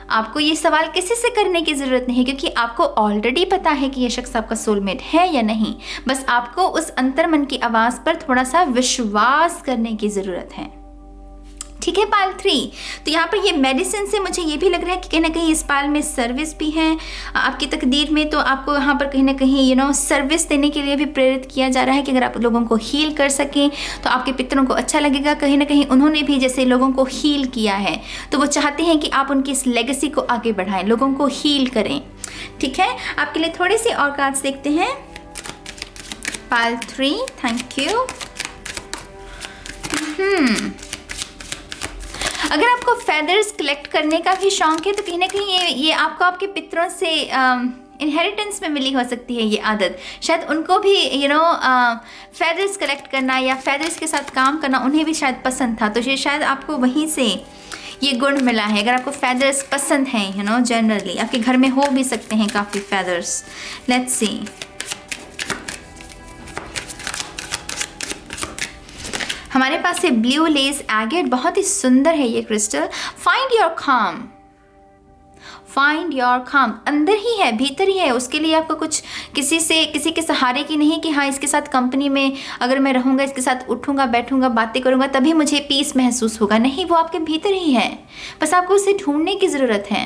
आपको ये सवाल किसी से करने की ज़रूरत नहीं है, क्योंकि आपको ऑलरेडी पता है कि ये शख्स आपका सोलमेट है या नहीं। बस आपको उस अंतर्मन की आवाज़ पर थोड़ा सा विश्वास करने की ज़रूरत है, ठीक है पाल 3। तो यहाँ पर ये मेडिसिन से मुझे ये भी लग रहा है कि कहीं ना कहीं इस पाल में सर्विस भी है आपकी तकदीर में। तो आपको यहाँ पर कहीं ना कहीं सर्विस देने के लिए भी प्रेरित किया जा रहा है कि अगर आप लोगों को हील कर सकें तो आपके पितरों को अच्छा लगेगा। कहीं ना कहीं उन्होंने भी जैसे लोगों को हील किया है, तो वो चाहते हैं कि आप उनकी इस लेगेसी को आगे बढ़ाएं, लोगों को हील करें, ठीक है। आपके लिए थोड़ी सी और कार्ड्स देखते हैं पाल 3, थैंक यू। अगर आपको फेदर्स कलेक्ट करने का भी शौक है तो कहीं ना कहीं ये आपको आपके पितरों से इनहेरिटेंस में मिली हो सकती है ये आदत। शायद उनको भी फेदर्स कलेक्ट करना या फेदर्स के साथ काम करना उन्हें भी शायद पसंद था, तो ये शायद आपको वहीं से ये गुण मिला है। अगर आपको फेदर्स पसंद हैं जनरली आपके घर में हो भी सकते हैं काफ़ी फेदर्स। लेट्स सी, हमारे पास है ब्लू लेस एगेट, बहुत ही सुंदर है ये क्रिस्टल। फाइंड योर काम अंदर ही है, भीतर ही है। उसके लिए आपको कुछ किसी के सहारे की नहीं कि हाँ इसके साथ कंपनी में अगर मैं रहूँगा, इसके साथ उठूँगा बैठूँगा बातें करूँगा तभी मुझे पीस महसूस होगा। नहीं, वो आपके भीतर ही है, बस आपको उसे ढूंढने की ज़रूरत है।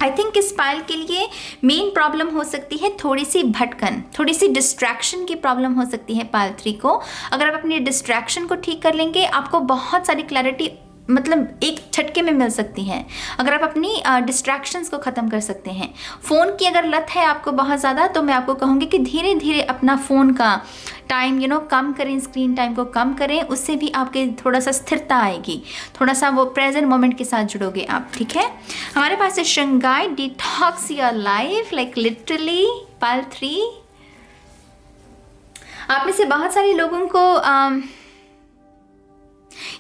आई थिंक इस पायल के लिए मेन प्रॉब्लम हो सकती है थोड़ी सी भटकन, थोड़ी सी डिस्ट्रैक्शन की प्रॉब्लम हो सकती है पायल 3 को। अगर आप अपनी डिस्ट्रैक्शन को ठीक कर लेंगे, आपको बहुत सारी क्लैरिटी मतलब एक झटके में मिल सकती हैं अगर आप अपनी डिस्ट्रैक्शंस को ख़त्म कर सकते हैं। फ़ोन की अगर लत है आपको बहुत ज़्यादा, तो मैं आपको कहूँगी कि धीरे धीरे अपना फ़ोन का टाइम कम करें, स्क्रीन टाइम को कम करें। उससे भी आपके थोड़ा सा स्थिरता आएगी, थोड़ा सा वो प्रेजेंट मोमेंट के साथ जुड़ोगे आप, ठीक है। हमारे पास है Shanghai detox your life, like literally पायल 3। आप में से बहुत सारे लोगों को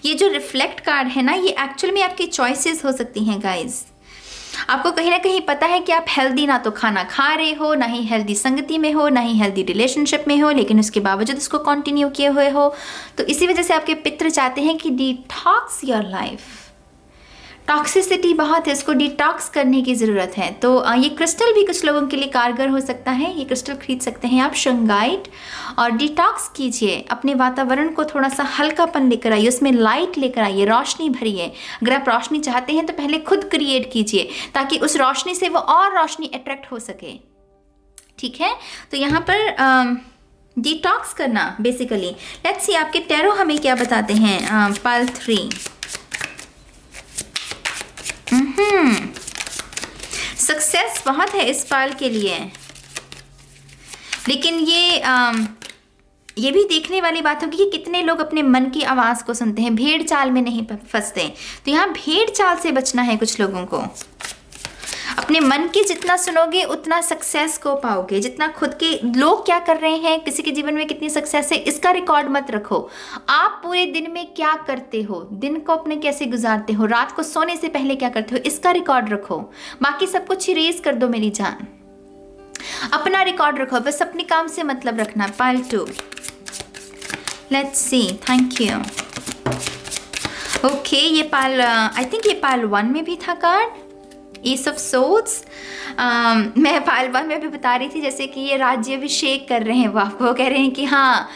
ये जो रिफ्लेक्ट कार्ड है ना, ये एक्चुअल में आपकी चॉइसेस हो सकती हैं गाइज। आपको कहीं ना कहीं पता है कि आप हेल्दी ना तो खाना खा रहे हो, ना ही हेल्दी संगति में हो, ना ही हेल्दी रिलेशनशिप में हो, लेकिन उसके बावजूद उसको कंटिन्यू किए हुए हो। तो इसी वजह से आपके पितृ चाहते हैं कि डिटॉक्स योर लाइफ। टॉक्सिसिटी बहुत है, इसको डिटॉक्स करने की ज़रूरत है। तो ये क्रिस्टल भी कुछ लोगों के लिए कारगर हो सकता है। ये क्रिस्टल खरीद सकते हैं आप, शंघाइट, और डिटॉक्स कीजिए। अपने वातावरण को थोड़ा सा हल्कापन लेकर आइए, उसमें लाइट लेकर आइए, रोशनी भरिए। अगर आप रोशनी चाहते हैं तो पहले खुद क्रिएट कीजिए, ताकि उस रोशनी से वो और रोशनी अट्रैक्ट हो सके, ठीक है। तो यहाँ पर डिटॉक्स करना बेसिकली। लेट्स सी आपके टैरो हमें क्या बताते हैं पायल 3। सक्सेस बहुत है इस पाल के लिए, लेकिन ये भी देखने वाली बात होगी कि कितने लोग अपने मन की आवाज़ को सुनते हैं, भेड़ चाल में नहीं फंसते। तो यहाँ भेड़ चाल से बचना है कुछ लोगों को। अपने मन की जितना सुनोगे उतना सक्सेस को पाओगे। जितना खुद के लोग क्या कर रहे हैं, किसी के जीवन में कितनी सक्सेस है, इसका रिकॉर्ड मत रखो। आप पूरे दिन में क्या करते हो, दिन को अपने कैसे गुजारते हो, रात को सोने से पहले क्या करते हो, इसका रिकॉर्ड रखो। बाकी सब कुछ इरेज कर दो मेरी जान, अपना रिकॉर्ड रखो, बस अपने काम से मतलब रखना। पायल 2, let's see, thank you. Okay, ये पायल आई थिंक ये पायल 1 में भी था कार्ड, एस ऑफ सोर्ड्स। मैं पायल 1 में भी बता रही थी जैसे कि ये राज्याभिषेक कर रहे हैं वो आपको, कह रहे हैं कि हाँ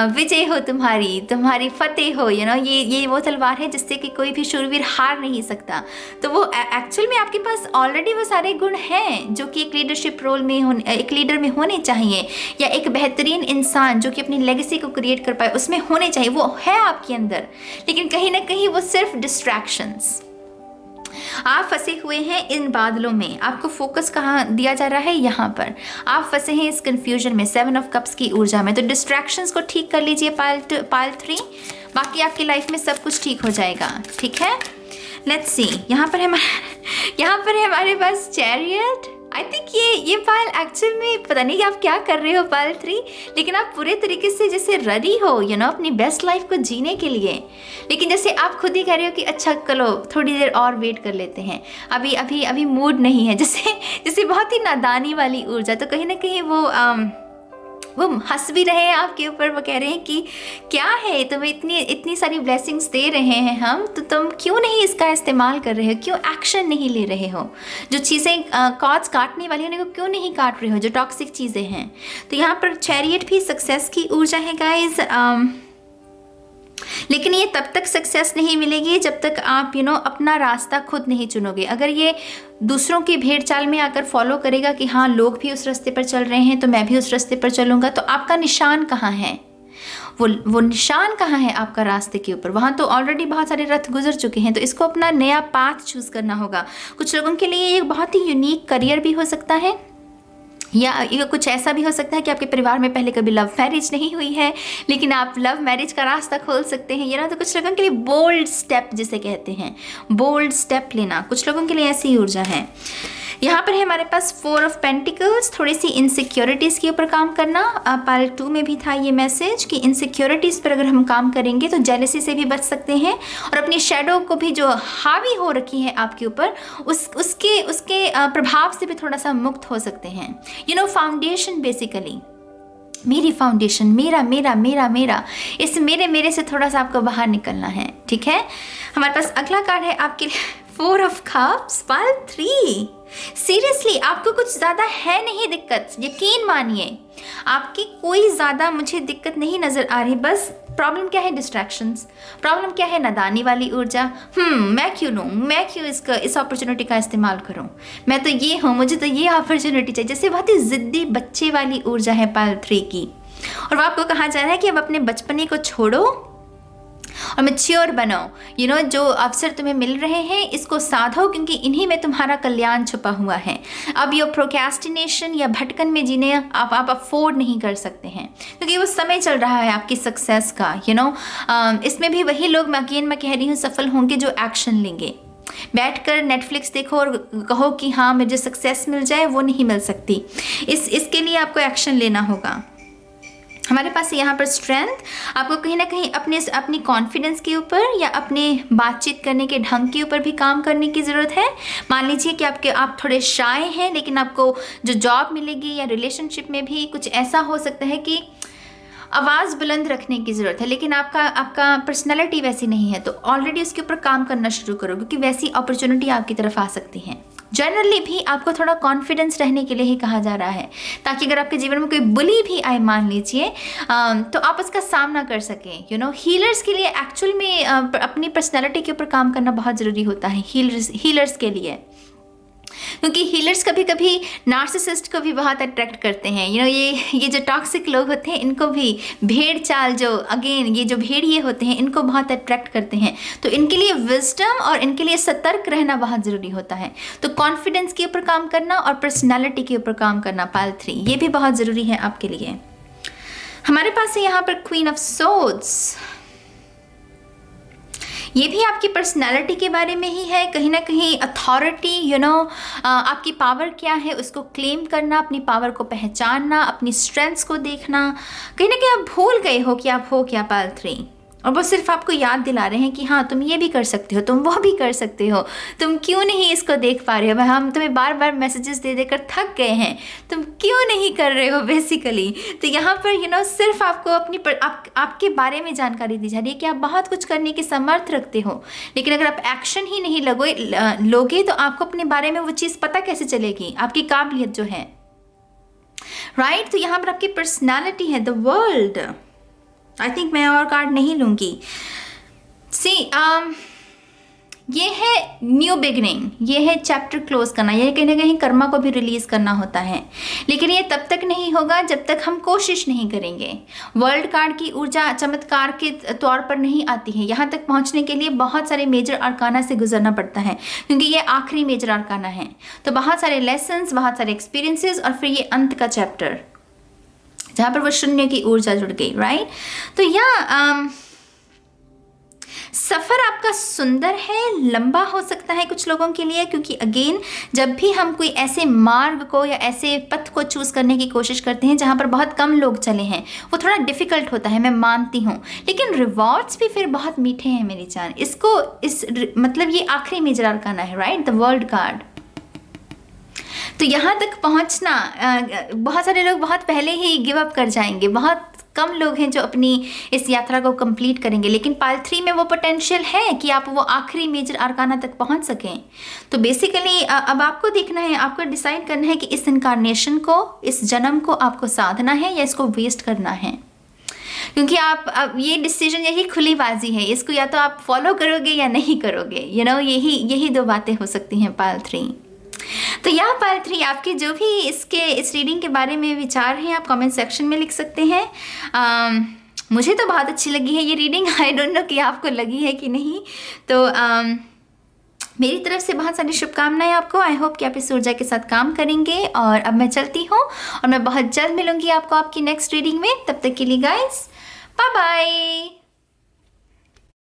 विजय हो तुम्हारी फतेह हो, ये वो तलवार है जिससे कि कोई भी शूरवीर हार नहीं सकता। तो वो एक्चुअल में आपके पास ऑलरेडी वो सारे गुण हैं जो कि एक लीडरशिप रोल में एक लीडर में होने चाहिए, या एक बेहतरीन इंसान जो कि अपनी लेगेसी को क्रिएट कर पाए उसमें होने चाहिए। वो है आपके अंदर, लेकिन कहीं ना कहीं वो सिर्फ डिस्ट्रैक्शंस। आप फंसे हुए हैं इन बादलों में। आपको फोकस कहाँ दिया जा रहा है, यहाँ पर। आप फंसे हैं इस कंफ्यूजन में, 7 ऑफ कप्स की ऊर्जा में। तो डिस्ट्रैक्शंस को ठीक कर लीजिए पायल 3, बाकी आपकी लाइफ में सब कुछ ठीक हो जाएगा, ठीक है। लेट्स सी, यहाँ पर है हमारे पास चैरियट। आई थिंक ये पायल एक्चुअल में पता नहीं कि आप क्या कर रहे हो पायल 3, लेकिन आप पूरे तरीके से जैसे रेडी हो अपनी बेस्ट लाइफ को जीने के लिए। लेकिन जैसे आप खुद ही कह रहे हो कि अच्छा चलो थोड़ी देर और वेट कर लेते हैं, अभी मूड नहीं है, जैसे बहुत ही नादानी वाली ऊर्जा। तो कहीं ना कहीं वो हंस भी रहे हैं आपके ऊपर, वो कह रहे हैं कि क्या है, तुम्हें इतनी सारी ब्लेसिंग्स दे रहे हैं हम, तो तुम क्यों नहीं इसका इस्तेमाल कर रहे हो, क्यों एक्शन नहीं ले रहे हो, जो चीज़ें कॉज काटने वाली हैं उनको क्यों नहीं काट रहे हो, जो टॉक्सिक चीज़ें हैं। तो यहाँ पर चैरियट भी सक्सेस की ऊर्जा है गाइज, लेकिन ये तब तक सक्सेस नहीं मिलेगी जब तक आप अपना रास्ता खुद नहीं चुनोगे। अगर ये दूसरों की भेड़ चाल में आकर फॉलो करेगा कि हाँ लोग भी उस रास्ते पर चल रहे हैं तो मैं भी उस रास्ते पर चलूँगा, तो आपका निशान कहाँ है, वो निशान कहाँ है आपका रास्ते के ऊपर। वहाँ तो ऑलरेडी बहुत सारे रथ गुजर चुके हैं, तो इसको अपना नया पाथ चूज़ करना होगा। कुछ लोगों के लिए ये बहुत ही यूनिक करियर भी हो सकता है, या ये कुछ ऐसा भी हो सकता है कि आपके परिवार में पहले कभी लव मैरिज नहीं हुई है, लेकिन आप लव मैरिज का रास्ता खोल सकते हैं। तो कुछ लोगों के लिए बोल्ड स्टेप जिसे कहते हैं, बोल्ड स्टेप लेना, कुछ लोगों के लिए ऐसी ऊर्जा है। यहाँ पर है हमारे पास 4 ऑफ पेंटिकल्स, थोड़ी सी इनसिक्योरिटीज़ के ऊपर काम करना। पायल 2 में भी था ये मैसेज कि इनसिक्योरिटीज़ पर अगर हम काम करेंगे तो जेलसी से भी बच सकते हैं, और अपनी शेडो को भी जो हावी हो रखी है आपके ऊपर उसके प्रभाव से भी थोड़ा सा मुक्त हो सकते हैं। फाउंडेशन बेसिकली, मेरी फाउंडेशन, मेरा मेरा मेरा मेरा, इस मेरे से थोड़ा सा आपको बाहर निकलना है, ठीक है। हमारे पास अगला कार्ड है आपके लिए 4 ऑफ कप्स, पायल 3। सीरियसली आपको कुछ ज़्यादा है नहीं दिक्कत, यकीन मानिए आपकी कोई ज़्यादा मुझे दिक्कत नहीं नज़र आ रही। बस प्रॉब्लम क्या है? डिस्ट्रैक्शंस। प्रॉब्लम क्या है? नादानी वाली ऊर्जा। मैं क्यों लूँ, मैं क्यों इस अपॉर्चुनिटी का इस्तेमाल करूँ, मैं तो ये हूँ, मुझे तो ये अपॉर्चुनिटी चाहिए। जैसे बहुत ही ज़िद्दी बच्चे वाली ऊर्जा है पाइल 3 की। और वो आपको कहा जा रहा है कि अब अपने बचपने को छोड़ो और मैच्योर बनो। जो अवसर तुम्हें मिल रहे हैं इसको साधो, क्योंकि इन्हीं में तुम्हारा कल्याण छुपा हुआ है। अब ये प्रोक्रेस्टिनेशन या भटकन में जीने आप अफोर्ड नहीं कर सकते हैं, क्योंकि वो समय चल रहा है आपकी सक्सेस का। इसमें भी वही लोग, मैं कह रही हूँ, सफल होंगे जो एक्शन लेंगे। बैठकर नेटफ्लिक्स देखो और कहो कि हाँ मुझे सक्सेस मिल जाए, वो नहीं मिल सकती। इसके लिए आपको एक्शन लेना होगा। हमारे पास यहाँ पर स्ट्रेंथ, आपको कहीं ना कहीं अपनी कॉन्फिडेंस के ऊपर या अपने बातचीत करने के ढंग के ऊपर भी काम करने की ज़रूरत है। मान लीजिए कि आप थोड़े शाय हैं, लेकिन आपको जो जॉब मिलेगी या रिलेशनशिप में भी कुछ ऐसा हो सकता है कि आवाज़ बुलंद रखने की ज़रूरत है, लेकिन आपका पर्सनैलिटी वैसी नहीं है, तो ऑलरेडी उसके ऊपर काम करना शुरू करो, क्योंकि वैसी अपॉर्चुनिटी आपकी तरफ आ सकती है। जनरली भी आपको थोड़ा कॉन्फिडेंस रहने के लिए ही कहा जा रहा है, ताकि अगर आपके जीवन में कोई बुली भी आए मान लीजिए, तो आप उसका सामना कर सकें। हीलर्स के लिए एक्चुअल में अपनी पर्सनैलिटी के ऊपर काम करना बहुत ज़रूरी होता है हीलर्स के लिए, क्योंकि हीलर्स कभी कभी नार्सिसिस्ट को भी बहुत अट्रैक्ट करते हैं। ये जो टॉक्सिक लोग होते हैं इनको भी भेड़ चाल, ये जो भेड़िए होते हैं इनको बहुत अट्रैक्ट करते हैं। तो इनके लिए विजडम और इनके लिए सतर्क रहना बहुत ज़रूरी होता है। तो कॉन्फिडेंस के ऊपर काम करना और पर्सनैलिटी के ऊपर काम करना, पाइल 3, ये भी बहुत ज़रूरी है आपके लिए। हमारे पास है यहाँ पर क्वीन ऑफ सोर्ड्स। ये भी आपकी पर्सनैलिटी के बारे में ही है, कहीं ना कहीं अथॉरिटी, आपकी पावर क्या है उसको क्लेम करना, अपनी पावर को पहचानना, अपनी स्ट्रेंथ्स को देखना। कहीं ना कहीं आप भूल गए हो कि आप हो क्या, पाइल 3, और वो सिर्फ आपको याद दिला रहे हैं कि हाँ तुम ये भी कर सकते हो, तुम वो भी कर सकते हो, तुम क्यों नहीं इसको देख पा रहे हो। हम तुम्हें बार बार मैसेजेस दे देकर थक गए हैं, तुम क्यों नहीं कर रहे हो बेसिकली। तो यहाँ पर सिर्फ आपको आपके बारे में जानकारी दी जा रही है कि आप बहुत कुछ करने की समर्थ रखते हो, लेकिन अगर आप एक्शन ही नहीं लोगे तो आपको अपने बारे में वो चीज़ पता कैसे चलेगी, आपकी काबिलियत जो है, राइट। तो यहाँ पर आपकी पर्सनैलिटी है द वर्ल्ड। आई थिंक मैं और कार्ड नहीं लूँगी। ये है न्यू बिगनिंग, ये है चैप्टर क्लोज करना, ये कहीं ना कहीं कर्मा को भी रिलीज करना होता है, लेकिन ये तब तक नहीं होगा जब तक हम कोशिश नहीं करेंगे। वर्ल्ड कार्ड की ऊर्जा चमत्कार के तौर पर नहीं आती है, यहाँ तक पहुँचने के लिए बहुत सारे मेजर आर्काना से गुजरना पड़ता है, क्योंकि ये आखिरी मेजर आर्काना है। तो बहुत सारे लेसन्स, बहुत सारे एक्सपीरियंसेस, और फिर ये अंत का चैप्टर जहाँ पर वो शून्य की ऊर्जा जुड़ गई, राइट। तो सफ़र आपका सुंदर है, लंबा हो सकता है कुछ लोगों के लिए, क्योंकि अगेन जब भी हम कोई ऐसे मार्ग को या ऐसे पथ को चूज़ करने की कोशिश करते हैं जहाँ पर बहुत कम लोग चले हैं, वो थोड़ा डिफ़िकल्ट होता है, मैं मानती हूँ, लेकिन रिवॉर्ड्स भी फिर बहुत मीठे हैं मेरी जान। मतलब ये आखिरी मेजर आर्काना है, राइट, द वर्ल्ड कार्ड। तो यहाँ तक पहुँचना, बहुत सारे लोग बहुत पहले ही गिव अप कर जाएंगे, बहुत कम लोग हैं जो अपनी इस यात्रा को कंप्लीट करेंगे, लेकिन पाइल 3 में वो पोटेंशियल है कि आप वो आखिरी मेजर आर्काना तक पहुंच सकें। तो बेसिकली अब आपको देखना है, आपको डिसाइड करना है कि इस इनकारनेशन को, इस जन्म को आपको साधना है या इसको वेस्ट करना है, क्योंकि अब ये डिसीजन, यही खुली बाजी है, इसको या तो आप फॉलो करोगे या नहीं करोगे। यही दो बातें हो सकती हैं पाइल 3। तो यहाँ पाइल 3 आपके जो भी इस रीडिंग के बारे में विचार हैं आप कमेंट सेक्शन में लिख सकते हैं। मुझे तो बहुत अच्छी लगी है ये रीडिंग, आई डोंट नो कि आपको लगी है कि नहीं। तो मेरी तरफ से बहुत सारी शुभकामनाएं आपको। आई होप कि आप इस ऊर्जा के साथ काम करेंगे, और अब मैं चलती हूँ और मैं बहुत जल्द मिलूंगी आपको आपकी नेक्स्ट रीडिंग में। तब तक के लिए गाइस, बाय बाय।